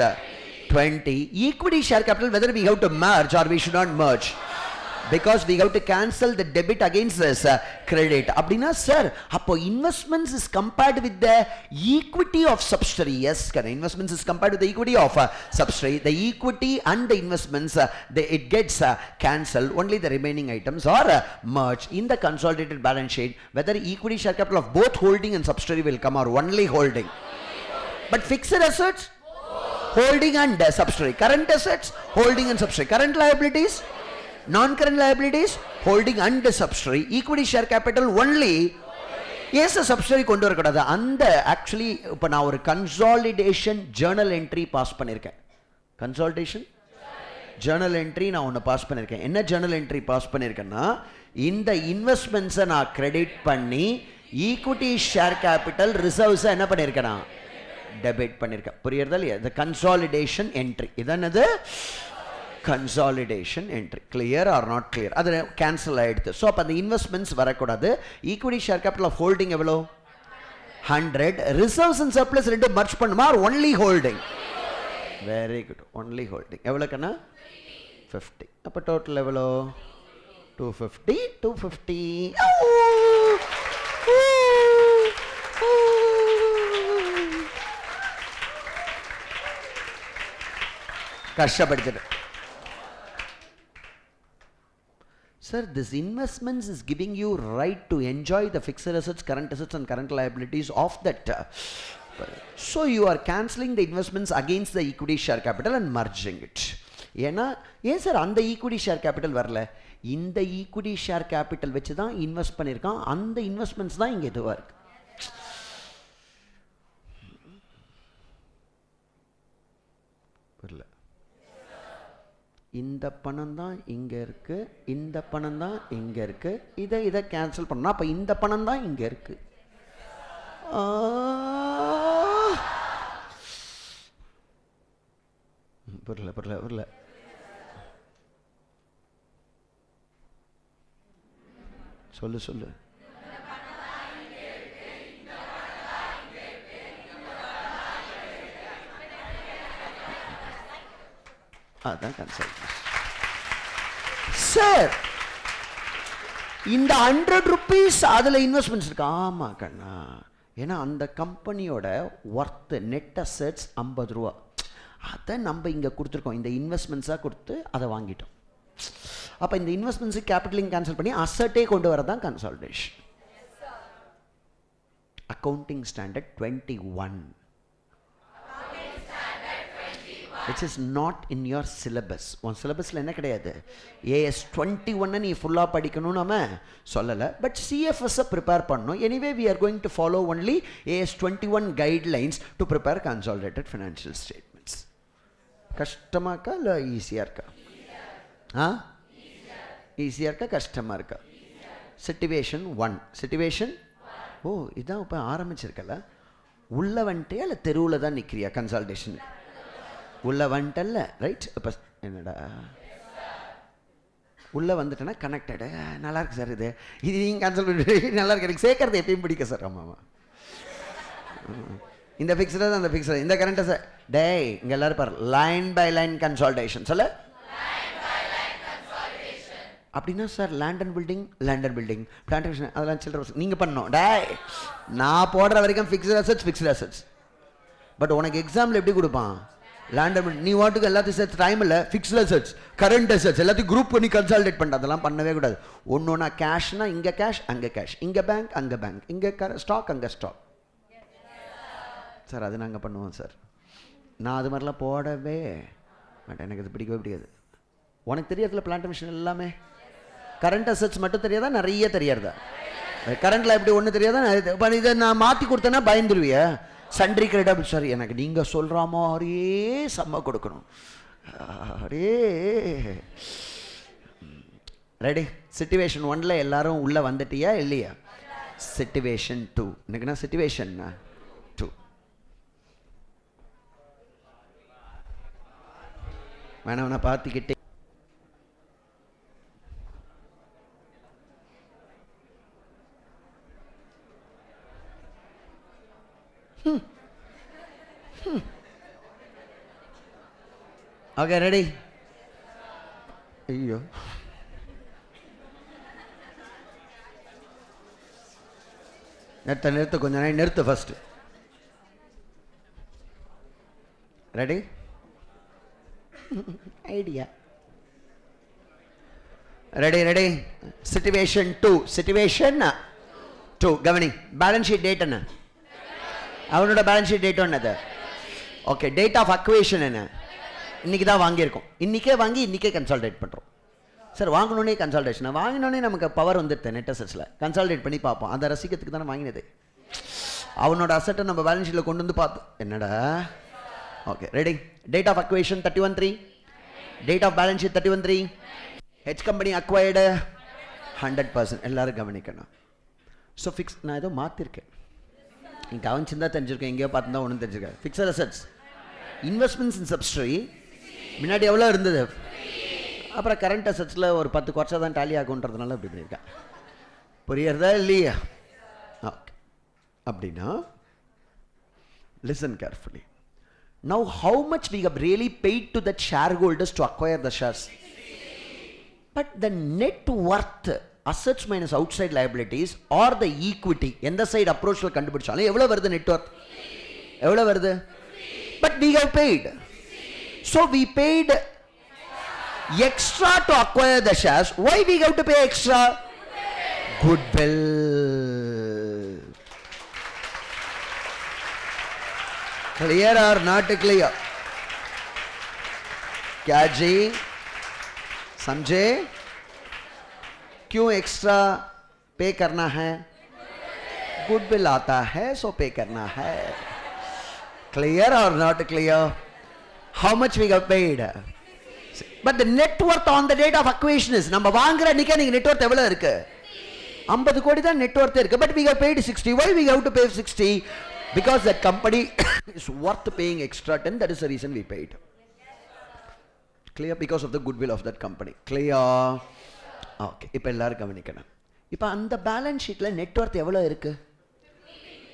20. Equity share capital, whether we have to merge or we should not merge, because we have to cancel the debit against this credit. அப்படின்னா sir அப்போ investments is compared with the equity of subsidiary. Yes, investments is compared with the equity of subsidiary. The equity and the investments it gets cancelled. Only the remaining items are merged in the consolidated balance sheet. Whether equity share capital of both holding and subsidiary will come or only holding. But fixed assets, holding and subsidiary. Current assets, holding and subsidiary. Current liabilities, non-current liabilities, holding and subsidiary. Equity share capital only. Yes, subsidiary கொண்டு வரக்கூடாது. அந்த actually இப்போ நான் ஒரு consolidation Journal entry pass பண்ணியிருக்கேன். Consolidation Journal entry நான் ஒன்று pass பண்ணியிருக்கேன். என்ன ஜேர்னல் என்ட்ரி பாஸ் பண்ணியிருக்கேன்னா, இந்த இன்வெஸ்ட்மெண்ட்ஸை நான் கிரெடிட் பண்ணி ஈக்விட்டி ஷேர் கேபிட்டல் ரிசர்வ்ஸை என்ன பண்ணியிருக்கேன்? டெபிட் பண்ணியிருக்கேன். புரியுறதா இல்லையா? இந்த கன்சாலிடேஷன் என்ட்ரி இதானது consolidation entry. Clear or not clear? அது கேன்சல் ஆயிடுது. ஸோ அப்போ அந்த இன்வெஸ்ட்மெண்ட்ஸ் வரக்கூடாது. Equity share capital of holding எவ்வளோ? 100. ரிசர்வ்ஸ் அண்ட் சர்ப்ளஸ் ரெண்டு மர்ஜ் பண்ணுமா only holding? Very good. Only holding எவ்வளோக்கண்ணா? 50. அப்போ டோட்டல் எவ்வளோ? 250. 250 கஷ்டப்படுத்திட்டு. Sir, this investments is giving you right to enjoy the fixed assets, current assets and current liabilities of that. So you are cancelling the investments against the equity share capital and merging it. ஏன்னா ஏன் sir அந்த equity share capital வரல? இந்த equity share capital வச்சு தான் invest பண்ணியிருக்கான். அந்த investments தான் இங்கே இதுவாக இருக்கு. புரியல? இந்த பணம் தான் இங்கே இருக்கு, இந்த பணம் தான் இங்கே இருக்கு. இதை கேன்சல் பண்ணா அப்போ இந்த பணம் தான் இங்கே இருக்கு. புரியல புரியல புரியல. சொல்லு சொல்லு. அதான் கன்சல்டேஷன். சார் இந்த 100 rupees அதில் இன்வெஸ்ட்மெண்ட்ஸ் இருக்கு. ஆமாம் கண்ணா, ஏன்னா அந்த கம்பெனியோட ஒர்த்து நெட் அசெட்ஸ் 50 ரூபா. அதை நம்ம இங்கே கொடுத்துருக்கோம், இந்த இன்வெஸ்ட்மெண்ட்ஸாக கொடுத்து அதை வாங்கிட்டோம். அப்போ இந்த இன்வெஸ்ட்மெண்ட்ஸு கேபிட்டலிங் கேன்சல் பண்ணி அசட்டே கொண்டு வரதான் consolidation. Accounting standard 21 which is not in your syllabus. உன் சிலபஸில் என்ன கிடையாது? AS 21 நீ ஃபுல்லாக படிக்கணும்னு நம்ம சொல்லலை, பட் CFS ப்ரிப்பேர் பண்ணணும். Anyway we are going to follow only AS 21 guidelines to prepare consolidated financial statements. கஷ்டமாக இருக்கா இல்லை ஈஸியாக இருக்கா? ஈஸியாக இருக்கா கஷ்டமாக இருக்கா? சிச்சுவேஷன் 1. சிச்சுவேஷன் இதான் இப்போ ஆரம்பிச்சிருக்கல. உள்ள வந்துட்டே இல்லை தெருவில் தான் நிற்கிறியா கன்சால்டேஷன்? உள்ள வந்துட்டல்ல, ரைட்? இப்போ என்னடா உள்ளே வந்துட்டேன்னா கனெக்டடு நல்லா இருக்கு சார். இது நீங்கள் கேன்சல் நல்லா இருக்கு, எனக்கு சேர்க்கறது எப்பயும் பிடிக்க சார். ஆமாம், இந்த ஃபிக்ஸ்டு அந்த ஃபிக்ஸ்டு இந்த கரண்ட்டை சார் டேய் இங்கே எல்லோரும் பாரு, லைன் பை லைன் கன்சால்டேஷன் சொல்ல. அப்படின்னா sir land and building plantation அதெல்லாம் சில்லற நீங்கள் பண்ணணும். டேய் நான் போடுற வரைக்கும் ஃபிக்ஸ்டு அசட்ஸ். பட் உனக்கு எக்ஸாம்பிள் எப்படி கொடுப்பான்? Land and building. நீ வாட்டுக்கு எல்லாத்தையும் சேர்த்து டைம் இல்லை, ஃபிக்ஸ்டு அசட்ஸ் கரண்ட் அசட்ஸ் எல்லாத்தையும் குரூப் பண்ணி கன்சாலிடேட் பண்ண அதெல்லாம் பண்ணவே கூடாது. ஒன்றா கேஷ்னா இங்கே கேஷ் அங்கே கேஷ், இங்கே பேங்க் அங்கே பேங்க், இங்கே ஸ்டாக் அங்கே ஸ்டாக். சார் அது நாங்கள் பண்ணுவோம் சார். நான் அது மாதிரிலாம் போடவே மாட்டேன், எனக்கு அது பிடிக்கவே பிடிக்காது. உனக்கு தெரியாதுல பிளான்ட் மிஷின் எல்லாமே. கரண்ட் அசட்ஸ் மட்டும் தெரியாதா? நிறைய தெரியாதா? கரண்ட்டில் எப்படி ஒன்று தெரியாதா? இப்போ இதை நான் மாற்றி கொடுத்தேன்னா பயந்துருவியா? சண்ட்ரி கிரெடிட் சார் எனக்கு நீங்கள் சொல்கிற மாதிரியே செம்ம கொடுக்கணும். அடே ரெடி. சிச்சுவேஷன் 1 எல்லாரும் உள்ளே வந்துட்டியா இல்லையா? சிச்சுவேஷன் 2 எனக்குன்னா சிச்சுவேஷன் 2 வேணா பார்த்துக்கிட்டே ஓகே ரெடி. ஐயோ நிறுத்த கொஞ்சம் நேரம் நிறுத்து first. Ready? Idea ready. Situation 2 கவனி. பேலன்ஸ் ஷீட் டேட் என்ன? அவனோட பேலன்ஸ் ஷீட் டேட் என்னது? ஓகே. டேட் ஆஃப் அக்வேஷன் என்ன? இன்றைக்கி தான் வாங்கியிருக்கோம், இன்றைக்கே வாங்கி இன்றைக்கே கன்சால்டேட் பண்ணுறோம். சார் வாங்கினோடனே கன்சால்டேஷன், வாங்கினோடனே நமக்கு பவர் வந்துடுது நெட் அசட்ஸில். கன்சால்டேட் பண்ணி பார்ப்போம், அந்த ரசிக்கிறதுக்கு தானே வாங்கினது. அவனோட அசட்டை நம்ம பேலன்ஸ் ஷீட்டில் கொண்டு வந்து பார்த்தோம். என்னடா? Okay ready. Date of acquisition 31/3, date of balance sheet 31/3, H company acquired 100%. எல்லோரும் கவனிக்கணும். ஸோ ஃபிக்ஸ் நான் ஏதோ மாற்றிருக்கேன், நீங்கள் கவனிச்சிருந்தா தெரிஞ்சிருக்கேன், எங்கேயோ பார்த்துருந்தா ஒன்றும் தெரிஞ்சிருக்கேன். ஃபிக்ஸட் அசட்ஸ் இன்வெஸ்ட்மெண்ட்ஸ் இன் சப்ஸ்ட்ரி முன்னாடி எவ்வளோ இருந்தது, அப்புறம் கரண்ட் அசட்ஸில் ஒரு 10 குறைச்சா தான் டாலி ஆகுன்றதுனால இப்படி பண்ணியிருக்கேன். புரியறதா இல்லையா? ஓகே. அப்படின்னா listen carefully. Now how much we have really paid to that share holders to acquire the shares, but the net worth assets minus outside liabilities or the equity எந்த side அப்ரோச்சில் கண்டுபிடிச்சாலும் எவ்வளோ வருது net worth? எவ்வளோ வருது? But we have paid. So we paid extra to acquire the shares. Why we have to pay extra? Goodwill. Clear or not clear? क्या जी समझे क्यों एक्स्ट्रा पे करना है गुडविल आता है सो पे करना है clear or not clear how much we got paid but the net worth on the date of acquisition is நம்ம வாங்குற அன்னைக்கே நீங்க net worth எவ்வளவு இருக்கு 50 கோடி தான் net worth இருக்கு but we got paid 60 why we have to pay 60 because that company is worth paying extra 10 that is the reason we paid clear because of the goodwill of that company clear okay இப்போ எல்லாரும் கவனிக்கணும் இப்போ அந்த balance ஷீட்ல net worth எவ்வளவு இருக்கு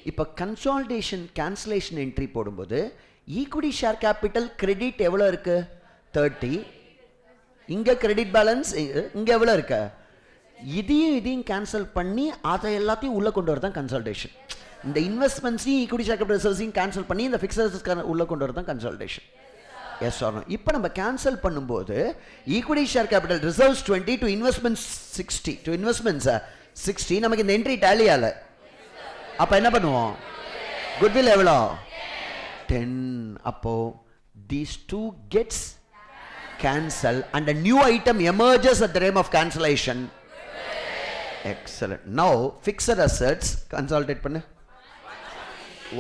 இப்போ consolidation cancellation entry போடும்போது equity share capital credit எவ்வளோ இருக்கு 30 இங்கே கிரெடிட் பேலன்ஸ் இங்கே எவ்வளோ இருக்கு இதையும் கேன்சல் பண்ணி அதை எல்லாத்தையும் உள்ளே கொண்டு வரதான் கன்சாலிடேஷன் இந்த இன்வெஸ்ட்மெண்ட்ஸையும் ஈக்விட்டி ஷேர் கேபிட்டல் ரிசர்வ்ஸையும் கேன்சல் பண்ணி இந்த ஃபிக்ஸட் உள்ளே கொண்டு வரதான் கன்சாலிடேஷன் எஸ் ஆர் நோ இப்போ நம்ம கேன்சல் பண்ணும்போது equity share capital reserves 20 to investments 60 to investments 60 நமக்கு இந்த என்ட்ரி டேலி ஆகலை அப்போ என்ன பண்ணுவோம் குட்வில் எவ்வளோ 10 அப்போ these two gets cancelled and a new item emerges at the time of cancellation excellent now fixed assets consolidate பண்ணு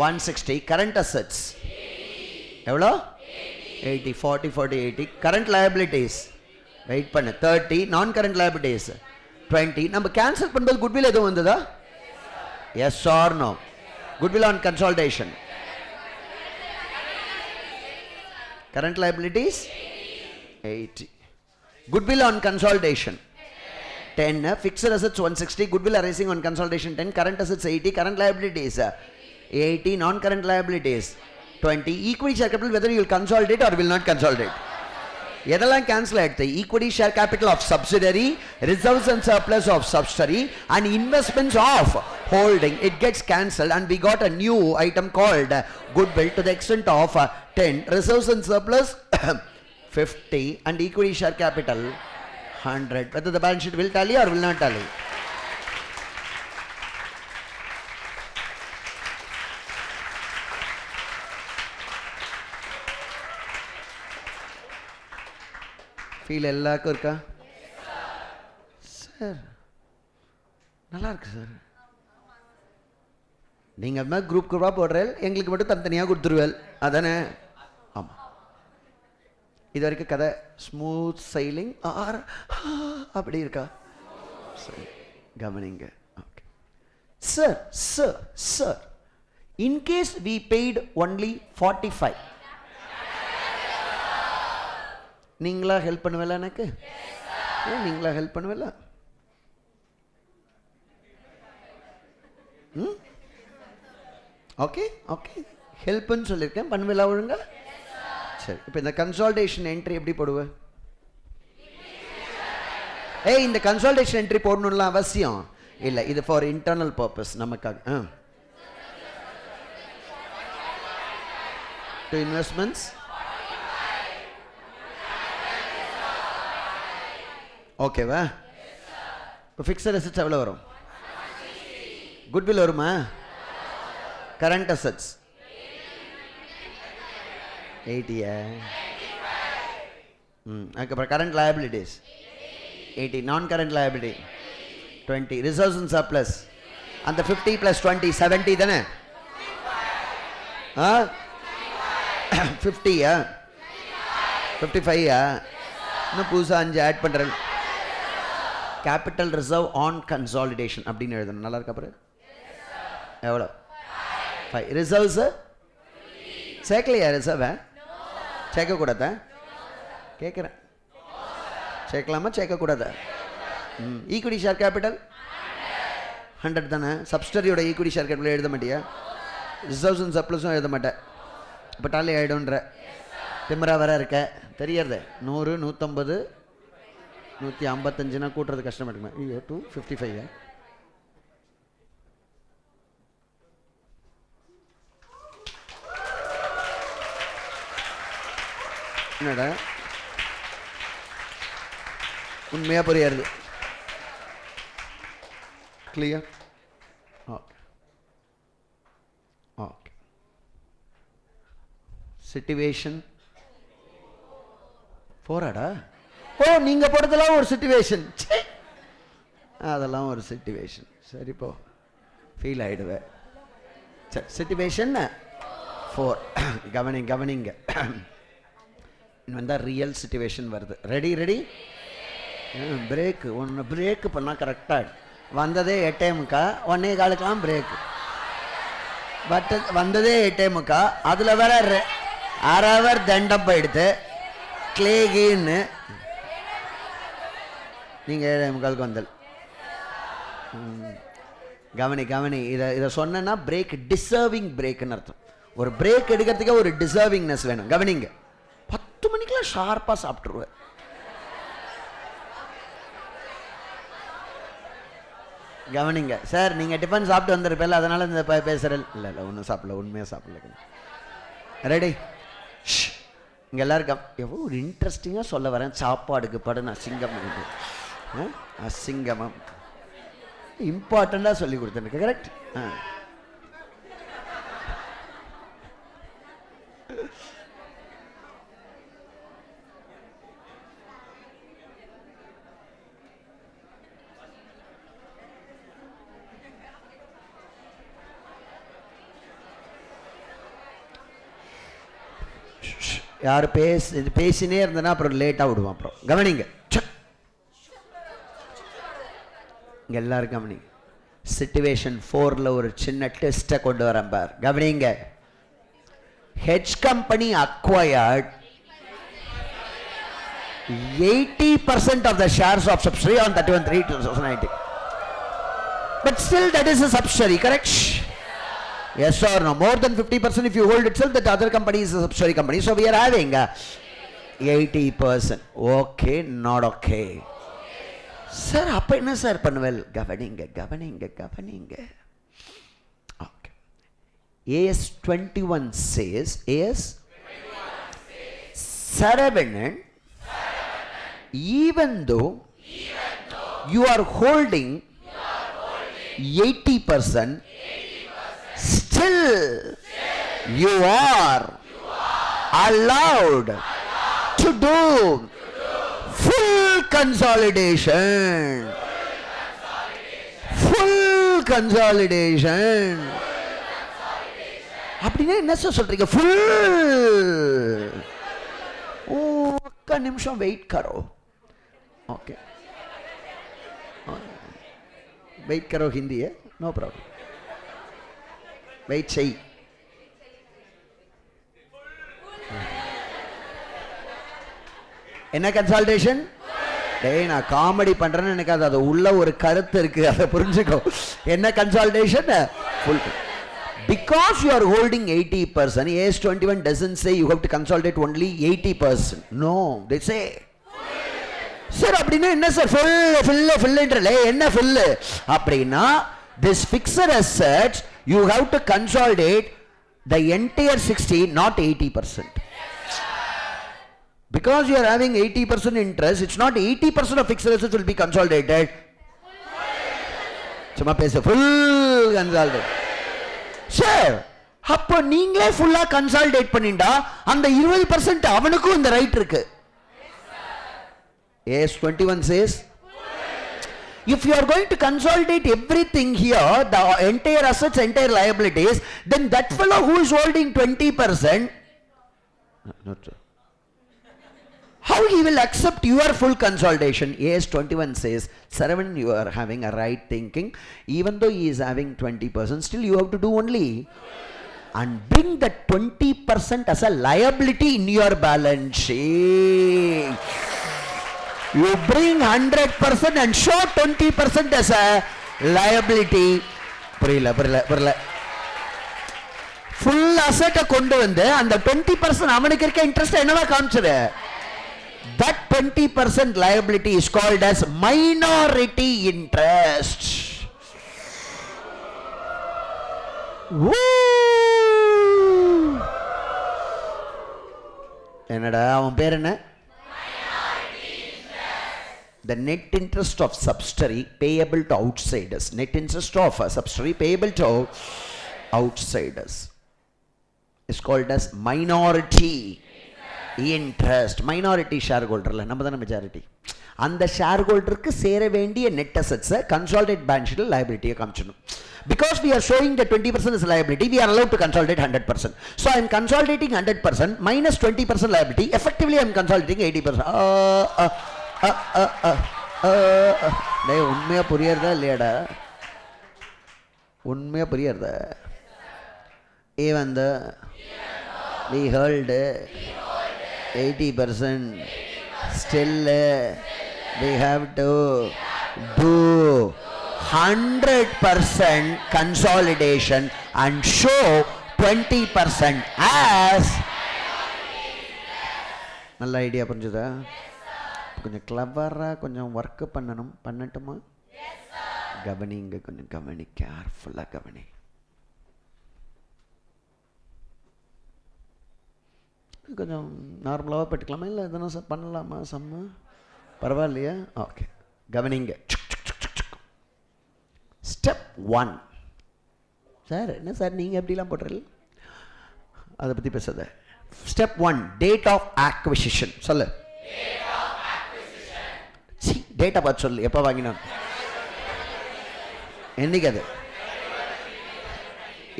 160 current assets எவ்வளோ 80 40 40 80 current liabilities வெயிட் பண்ணு 30 non current liabilities 20 நம்ம கேன்சல் பண்ணும்போது குட்வில் எதுவும் வந்ததா yes or no goodwill on consolidation current liabilities 80 goodwill on consolidation 10 fixed assets 160 goodwill arising on consolidation 10 current assets 80 current liabilities 80 non current liabilities 20 equity share capital whether you will consolidate or will not consolidate எதெல்லாம் cancel ஆயிடுது equity share capital of subsidiary reserves and surplus of subsidiary and investments of holding it gets cancelled and we got a new item called goodwill to the extent of 10 reserves and surplus 50 and equity share capital 100 whether the balance sheet will tally or will not tally feel எல்லாருக்கும் இருக்கா sir நல்லா இருக்கு sir நீங்கள் அது மாதிரி குரூப்பாக போடுறேன் எங்களுக்கு மட்டும் தனித்தனியாக கொடுத்துருவேல் அதானே ஆமாம் இது வரைக்கும் கதை ஸ்மூத் சைலிங் ஆர் அப்படி இருக்கா சரி கவனிங்க okay sir sir sir in case we paid only 45 நீங்களா ஹெல்ப் பண்ணுவல எனக்கு நீங்களா ஹெல்ப் பண்ணுவல ஓகே ஓகே ஹெல்ப்னு சொல்லியிருக்கேன் பண்ணுவல ஒழுங்கா சரி இப்போ இந்த கன்சாலிடேஷன் என்ட்ரி எப்படி போடுவேன் ஏய் இந்த கன்சாலிடேஷன் என்ட்ரி போடணும்லாம் அவசியம் இல்லை இது ஃபார் இன்டர்னல் பர்பஸ் நமக்காக டு இன்வெஸ்ட்மெண்ட்ஸ் ஓகேவா இப்போ ஃபிக்ஸட் அசெட்ஸ் எவ்வளோ வரும் குட்வில் வருமா கரண்ட் அசெட்ஸ் 80 அதுக்கப்புறம் கரண்ட் லயபிலிட்டிஸ் 80 நான் current liability 20 reserves and surplus அந்த 50 + 20 70 தானே 50 55 இன்னும் புதுசாக 5 ஆட் பண்ணுறேன் கேபிட்டல் ரிசர்வ் ஆன் கன்சாலிடேஷன் அப்படின்னு எழுதணும் நல்லா இருக்கா அப்புறம் எவ்வளோ 5 ரிசர்வ்ஸ் சேர்க்கலையா ரிசர்வை சேர்க்கக்கூடாதா கேட்குறேன் சேர்க்கலாமா சேர்க்கக்கூடாதா ஈக்விட்டி ஷேர் கேபிட்டல் 100 தானே சப்ஸ்டரியோட ஈக்விட்டி ஷேர் கேபிட்டல் எழுத மாட்டியா ரிசர்வ்ஸ் அண்ட் சர்ப்ளஸும் எழுத மாட்டேன் இப்போ டாலி ஆகிடும்ன்ற திமிரா வர இருக்க தெரியறது 100 150 155 கூட்டுறது கஷ்டமாக இருக்குமே ஐயோ 255 என்னடா உண்மையாக புரியாது கிளியர் ஓகே ஓகே situation 4 ஓ நீங்கள் போடுறதெல்லாம் ஒரு சிச்சுவேஷன், அதெல்லாம் ஒரு சிச்சுவேஷன். சரி போ, ஃபீல் ஆகிடுவேன். சரி, சிச்சுவேஷன் 4. கவனிங்க. இன்னும் வந்தால் ரியல் சிச்சுவேஷன் வருது. ரெடி பிரேக்கு ஒன்று பிரேக்கு பண்ணால் கரெக்டாக வந்ததே 8:45, 1:15 பிரேக்கு. பட் வந்ததே 8:45, அதில் வேற அரை ஹவர் தண்டம் போயிடுது கிளேகின்னு. நீங்கள் 7:45 வந்தல். கவனி இதை சொன்னா பிரேக் டிசர்விங் பிரேக்குன்னு அர்த்தம். ஒரு பிரேக் எடுக்கிறதுக்கே ஒரு டிசர்விங்னஸ் வேணும். கவனிங்க, 10 மணிக்கெல்லாம் ஷார்ப்பாக சாப்பிட்ருவேன். கவனிங்க சார், நீங்கள் டிஃபன் சாப்பிட்டு வந்திருப்பேல, அதனால் இந்த பேசுகிறேன். இல்லை ஒன்றும் சாப்பிடல, உண்மையாக சாப்பிடல. ரெடி? இங்கே எல்லாருக்கும் எவ்வளோ ஒரு இன்ட்ரெஸ்டிங்காக சொல்ல வரேன். சாப்பாடுக்கு படுன்னு அசிங்கமம் இம்பார்ட்டண்ட்டாக சொல்லி கொடுத்துருக்கு. கரெக்ட்? யார் பேசினே இருந்தனா அப்புறம் லேட்டாக விடுவான். அப்புறம் கவனிங்க, இங்கே எல்லாரும் கவனிங்க. சிச்சுவேஷன் 4ல் ஒரு சின்ன டெஸ்ட்டை கொண்டு வரேன் பார். கவனிங்க, H company acquired 80% of the shares of subsidiary on 31/3/2019. But still that is a subsidiary, correct? Yes or no? More than 50% if you hold itself, that other company is a subsidiary company. So we are having 80%. Okay, not okay. Sir, அப்ப என்ன sir பண்ணுவேல்? கவனிங்க. Okay. AS 21 says, Saravanan, even though you are holding 80%, still you are allowed to do full consolidation. அப்படின்னா என்ன சொல்றீங்க? Full. ஓ அக்கா நிமிஷம் wait கரோ. Okay, wait करो हिंदी है, नो प्रॉब्लम. வெயிட் செய். என்ன கன்சால்டேஷன்? டேய் நான் காமெடி பண்றேன்னு நினைக்காத, அது உள்ள ஒரு கருத்து இருக்கு, அதை புரிஞ்சுக்கோ. என்ன consolidation? Full. Because you are holding 80%, AS 21 doesn't say you have to consolidate only 80%. No, they say sir அப்படின்னா என்ன சார்? ஃபுல்லுன்றல என்ன ஃபுல்லு அப்படின்னா, this fixed assets you have to consolidate the entire 60, not 80%. Because you are having 80% interest, it's not 80% of fixed assets will be consolidated. சும்மா பேச full consolidate. Sir அப்போ நீங்களே ஃபுல்லா consolidate பண்ணிண்டா அந்த 20% அவனுக்கும் இந்த ரைட் இருக்கு. AS 21 says, if you are going to consolidate everything here, the entire assets, entire liabilities, then that fellow who is holding 20%, how he will accept your full consolidation? AS 21 says, Saravanan, you are having a right thinking. Even though he is having 20%, still you have to do only and bring that 20% as a liability in your balance sheet. You bring 100% and show 20% as a liability. புரியல. Full அசெட்டை கொண்டு வந்து அந்த 20% அவனுக்கு இருக்க interest என்னவா காமிச்சது? That 20% liability is called as minority interest. என்னடா அவன் பேர் என்ன? The net interest of subsidiary payable to outsiders. Net interest of a subsidiary payable to outsiders is called as minority. Interest. Minority share ஹோல்டரில் நம்ம தானே majority. அந்த share ஹோல்டருக்கு சேர வேண்டிய net அசெட்ஸை consolidate balance ஷீட்டில் லைபிலிட்டியை காமிச்சிடணும். Because we are showing that 20% is liability, we are allowed to consolidate 100%. So I am consolidating 100% minus 20% liability. Effectively, I am consolidating 80%. டேய் உண்மையா புரியறதா இல்லையாடா? உண்மையா புரியறதா? even though we hold 80%, still we have to do 100% consolidation and show 20% as. நல்ல idea புரிஞ்சுதா? கொஞ்சம் கிளவராக கொஞ்சம் work பண்ணட்டுமா? கவனிங்க, கொஞ்சம் கவனி, கேர்ஃபுல்லாக கவனி. கொஞ்சம் நார்மலாக பெற்றுக்கலாமா இல்லை எதனா பண்ணலாமா? சம்மு பரவாயில்லையா? ஓகே, கவனிங்க. ஸ்டெப் 1. சார் என்ன சார் நீங்கள் எப்படிலாம் போட்டுறீங்க? அதை பற்றி பேசாத. Step 1, date of acquisition. சொல்லு. டேட்டா பார்த்து சொல்லு. எப்போ வாங்கினோம்? என்னைக்கு? அது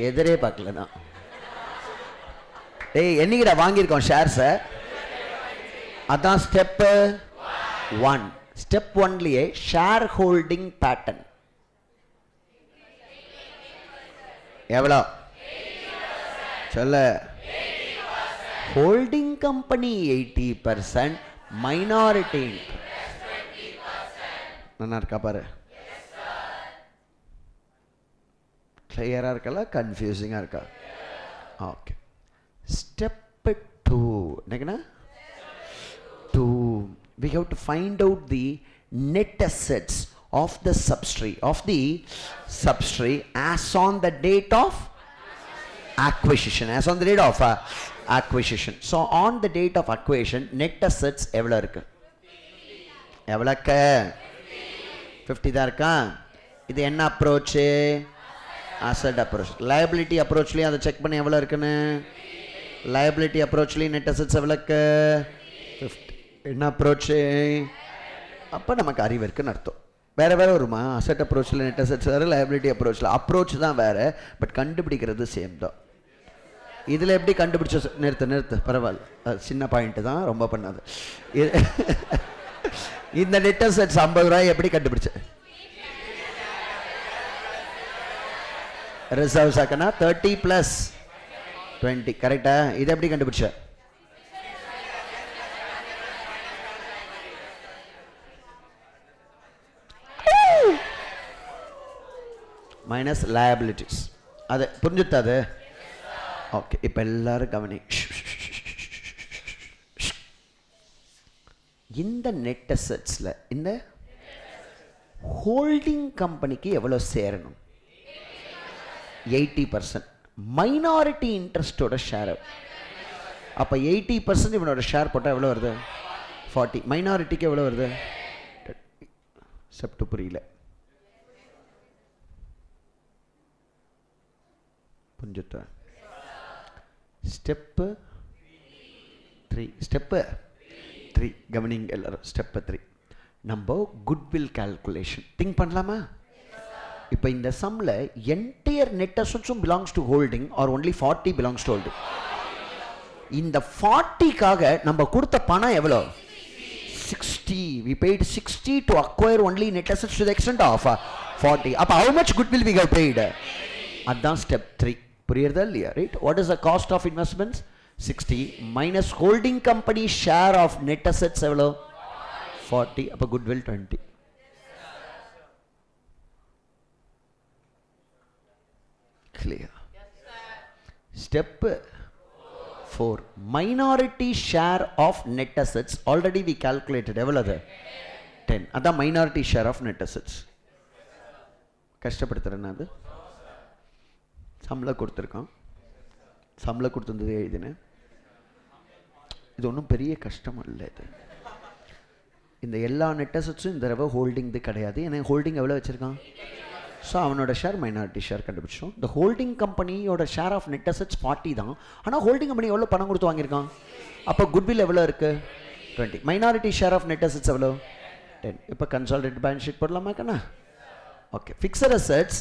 எதிரே பார்க்கலண்ணா. டேய் என்னைக்கிட்ட வாங்கியிருக்கோம் ஷேர்ஸை? அதான் ஸ்டெப்பு 1. ஸ்டெப் 1லேயே ஷேர் ஹோல்டிங் பேட்டர்ன் எவ்வளோ சொல்ல? Holding company 80%, minority. நல்லா இருக்கா பாரு? கிளியராக இருக்கல? கன்ஃபியூசிங்காக இருக்கா? ஓகே. ஸ்டெப் 2 என்னங்கண்ணா? 2, we have to find out the net assets of the subsidiary as on the date of acquisition. So on the date of acquisition, net assets எவ்வளோ இருக்கு? எவ்வளோக்க? 50 தான் இருக்கா? இது என்ன அப்ரோச்சு? Asset approach. லைபிலிட்டி அப்ரோச்லேயும் அதை check பண்ணி எவ்வளோ இருக்குன்னு. லைபிலிட்டி அப்ரோச்லேயும் நெட் அசெட்ஸ் எவ்வளோக்கு? 50. என்ன அப்ரோச்சு? அப்போ நமக்கு அறிவு இருக்குன்னு அர்த்தம். வேறு வருமா? அசட் அப்ரோச்சில் நெட் அசெட்ஸ் வேறு, லைபிலிட்டி அப்ரோச்சில். அப்ரோச் தான் வேறு, பட் கண்டுபிடிக்கிறது சேம் தான். இதில் எப்படி கண்டுபிடிச்ச? நிறுத்து பரவாயில்ல, அது சின்ன பாயிண்ட்டு தான், ரொம்ப பண்ணாது. இந்த நெட் அசெட்ஸ் 50 ரூபாய் எப்படி கண்டுபிடிச்ச? ரிசர்வ்ஸ் ஆக்கனா 30 + 20 கரெக்டா? இது எப்படி கண்டுபிடிச்ச? Minus liabilities. அது புரிஞ்சுட்டா? அது ஓகே. இப்போ எல்லாரும் கவனி. இந்த நெட் அசெட்ஸில் இந்த ஹோல்டிங் கம்பெனிக்கு எவ்வளோ சேரணும்? 80%. மைனாரிட்டி இன்ட்ரெஸ்டோட ஷேர். அப்போ 80% இவனோட ஷேர் போட்டால் எவ்வளோ வருது? 40. மைனாரிட்டிக்கு எவ்வளோ வருது? செப்ட் புரியல. புரிஞ்சுட்டா? ஸ்டெப்பு 3 கவனிங்க எல்லாரும். ஸ்டெப்பு 3 நம்ம குட்வில் கால்குலேஷன் திங்க் பண்ணலாமா? இப்போ இந்த சம்மில் என்டையர் நெட் அசெட்ஸும் belongs to holding or only 40 belongs to holding? இந்த 40க்காக நம்ம கொடுத்த பணம் எவ்வளோ? 60. We paid 60 to acquire only net assets to the extent of 40. அப்போ how much goodwill we have paid? அதான் ஸ்டெப் 3. புரியுறதா இல்லையா? Right. What is the cost of investments? 60 minus holding company share of net assets எவ்வளோ? 40. அப்போ goodwill 20. Clear? Step 4 minority share of net assets. Already we calculated. எவ்வளவு? 10. அதான் minority share of net assets. கஷ்டப்படுத்துறேன்னா அது சம்பளம் கொடுத்துருக்கான். சம்பளம் கொடுத்துருந்தது எழுதினேன். இது ஒன்றும் பெரிய கஷ்டம் இல்லை. இது இந்த எல்லா நெட் அசெட்ஸும் இந்த தடவை ஹோல்டிங் கிடையாது. ஏன்னா ஹோல்டிங் எவ்வளோ வச்சுருக்கான்? ஸோ அவனோட ஷேர் மைனாரிட்டி ஷேர் கண்டுபிடிச்சோம். இந்த ஹோல்டிங் கம்பெனியோட ஷேர் ஆஃப் நெட் அசெட்ஸ் 40 தான். ஆனால் ஹோல்டிங் கம்பெனி எவ்வளோ பணம் கொடுத்து வாங்கியிருக்கான்? அப்போ குட்வில் எவ்வளோ இருக்குது? 20. Minority share of net assets எவ்வளோ? 10. இப்போ கன்சாலிடேட் பேலன்ஸ் ஷீட் போடலாமா கண்ணா? ஓகே. ஃபிக்ஸட் அசெட்ஸ்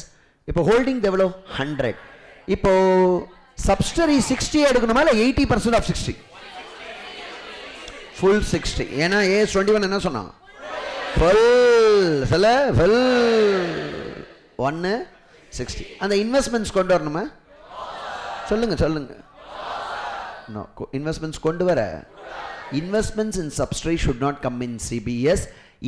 இப்போ ஹோல்டிங் எவ்வளோ? 100. இப்போ சப்ஸ்டரி 60 எடுக்கணுமா இல்லை 80% ஆஃப் 60? ஃபுல் 60. ஏன்னா AS21 என்ன சொன்னான்? ஃபுல் சில ஃபுல் 160. அந்த இன்வெஸ்ட்மெண்ட்ஸ் கொண்டு வரணுமா? சொல்லுங்க. நோ, இன்வெஸ்ட்மெண்ட்ஸ் கொண்டு வர. Investments in subsidiary should not come in CBS.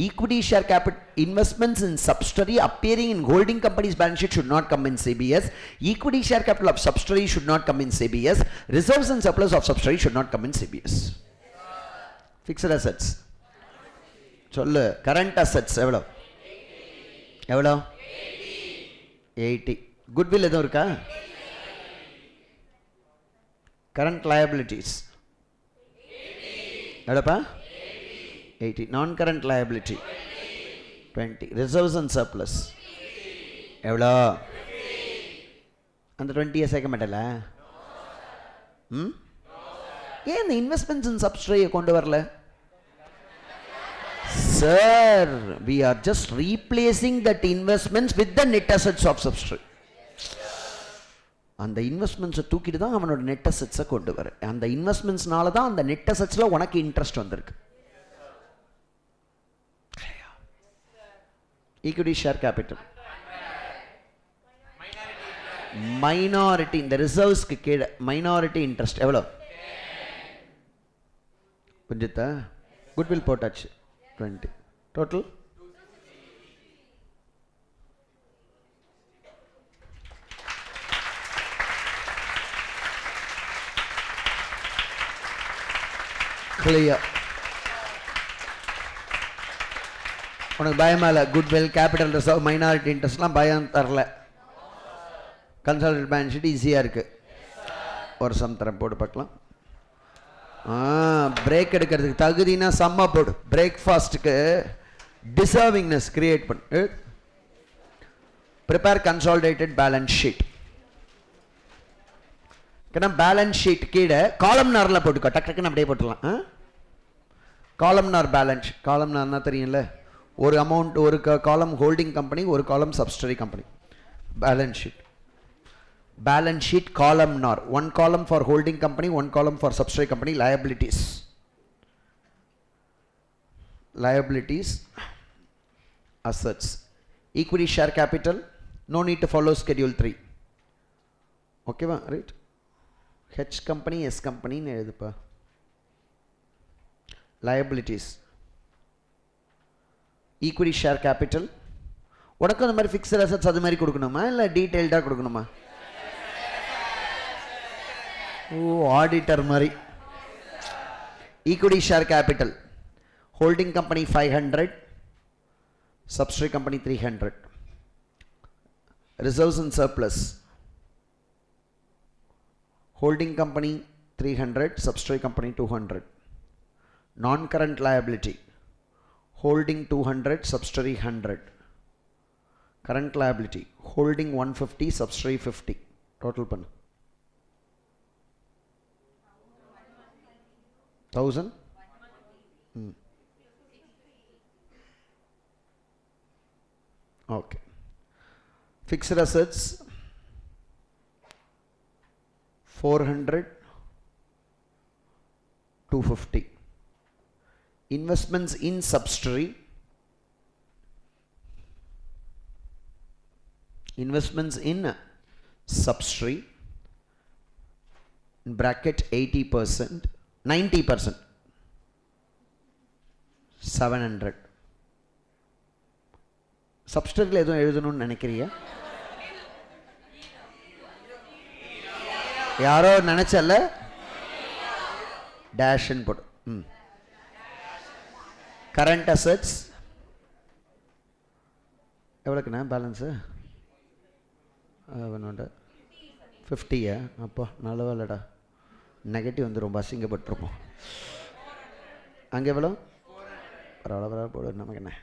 Equity share capital investments in subsidiary appearing in holding company's balance sheet should not come in CBS. Equity share capital of subsidiary should not come in CBS. Reserves and surplus of subsidiary should not come in CBS. Fixed assets. சொல்லு. Current assets எவ்வளோ? 80. Goodwill எதுவும் இருக்கா? Current liabilities எவ்வளோப்பா? 80. Non-current liability 20. Reserves and surplus எவ்வளோ? அந்த 20 சேர்க்க மாட்டல? ஏன் இந்த இன்வெஸ்ட்மெண்ட்ஸ் இன் சப்ஸ்டரியை கொண்டு வரல? Sir, we are just replacing that investments with the net assets of subsidiary. அந்த இன்வெஸ்ட்மெண்ட்ஸை தூக்கிட்டு தான் அவனோட நெட் அசெட்ஸை கொண்டு வர. அந்த இன்வெஸ்ட்மெண்ட்ஸ்னால தான் அந்த நெட் அசெட்ஸில் உனக்கு இன்ட்ரெஸ்ட் வந்திருக்கு. ஈக்விட்டி ஷேர் கேபிட்டல் மைனாரிட்டி இந்த ரிசர்வ்ஸ்க்கு கீழே மைனாரிட்டி இன்ட்ரெஸ்ட் எவ்வளோ? புரிஞ்சுதா? குட்வில் போட்டாச்சு 20. Total clear. உனக்கு பயமா இல்லை? குட்வில், கேபிட்டல் ரிசர்வ், மைனாரிட்டி இன்ட்ரெஸ்ட்லாம் பயம் தரல. கன்சாலிடேட் பேலன்ஸ் ஷீட் ஈஸியாக இருக்குது. ஒரு சம் தரம் போட்டு பார்க்கலாம். பிரேக் எடுக்கிறதுக்கு தகுதினா சம்மா போடு. பிரேக்ஃபாஸ்ட்டுக்கு டிசர்விங்னஸ் கிரியேட் பண்ணு. Prepare consolidated balance sheet. ஏன்னா பேலன்ஸ் ஷீட் கீழே காலம்னாரில் போட்டுக்கோ. டக்குன்னு அப்படியே போட்டுடலாம். Columnar balance. காலம்னார்னா தெரியும்ல, ஒரு அமௌண்ட், ஒரு காலம் ஹோல்டிங் கம்பெனி, ஒரு காலம் subsidiary company. Balance sheet. Balance sheet columnar. One column for holding company, one column for subsidiary company. Liabilities. Assets. Equity share capital. No need to follow schedule 3. Okay va? Right? H company, S company ne eduppa. Liabilities. Equity share capital. உனக்கு அந்த மாதிரி fixed assets அது மாதிரி கொடுக்கணுமா இல்லை டீட்டெயில்டாக கொடுக்கணுமா? ஓ, auditor மாதிரி. Equity share capital. Holding company 500, subsidiary company 300. Reserves and surplus. Holding company 300, subsidiary company 200. நான் current liability. Holding 200, subsidiary 100. Current liability. Holding 150, subsidiary 50. Total pannu. 1000? Okay. Fixed assets 400, 250. Investments in subsidiary. Investments in subsidiary. In bracket 80%, 90%. 700. Subsidiary எதுவும் எழுதணும்னு நினைக்கிறியா? யாரோ நினைச்சல dash போடு. Current assets எவ்வளோக்குண்ணா balance? 50. அப்போ நல்லவா இல்லைடா, நெகட்டிவ் வந்து ரொம்ப அசிங்கப்பட்டிருப்போம். அங்கே எவ்வளோ? பரவாயில்ல போடு, நமக்கு என்ன.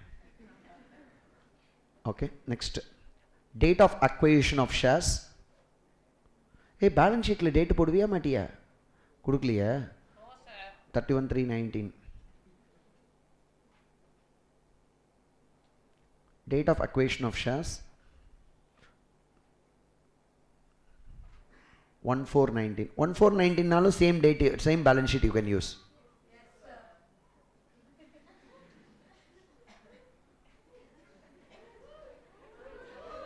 Okay, next Date of acquisition of shares. Hey, balance sheet date போடுவியா மாட்டியா? கொடுக்கலையா? 31/3/19. Date of acquisition of shares 1/4/19. 1/4/19 நாலும் same date, same balance sheet you can use.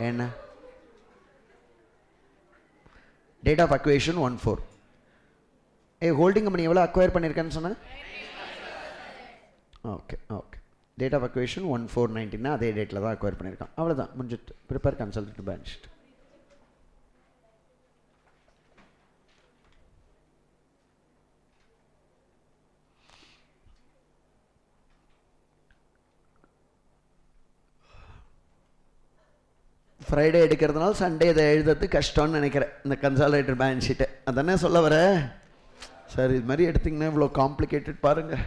என்ன? Date of acquisition 1/4. Holding company எவ்வளோ அக்வயர் பண்ணியிருக்கேன்னு சொன்னேன்? Okay okay. Date of acquisition 1/4/19 அதே டேட்டில் தான் அக்வயர் பண்ணியிருக்கான். அவ்வளோதான், முடிஞ்சிட்டு. Prepare consolidate balance sheet. Friday எடுக்கிறதுனால சண்டே இதை எழுதுறது கஷ்டம்னு நினைக்கிறேன், இந்த கன்சாலிடேட்டட் பேலன்ஸ் ஷீட்டை. அதானே சொல்ல வர? சார் இது மாதிரி எடுத்திங்கன்னா இவ்வளோ காம்ப்ளிகேட்டட் பாருங்கள்.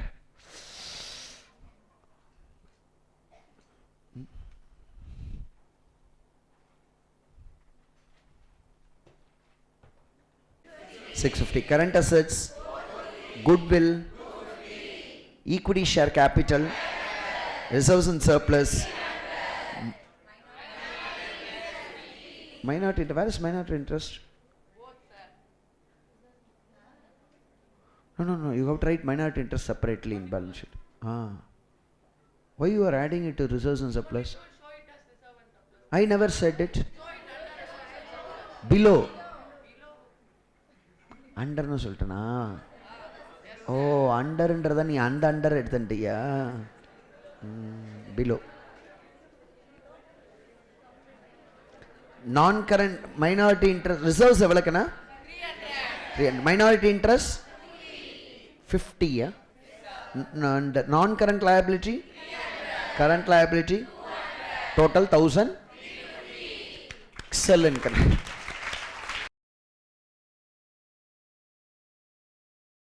$650. Current assets, goodwill, equity share capital, reserves and surplus, minority interest. Where is minority interest? No, you have to write minority interest separately in balance sheet. Why you are adding it to reserves and surplus? I never said it. Below. அண்டர்னு சொல்லிட்டேனா? ஓ, அண்டர்ன்றத நீ under எடுத்துட்டியா? Below. நான் current minority interest reserves எவ்வளோக்குண்ணா? 300. Minority interest 50. நான் current liability, current liability total 1000. Excellent.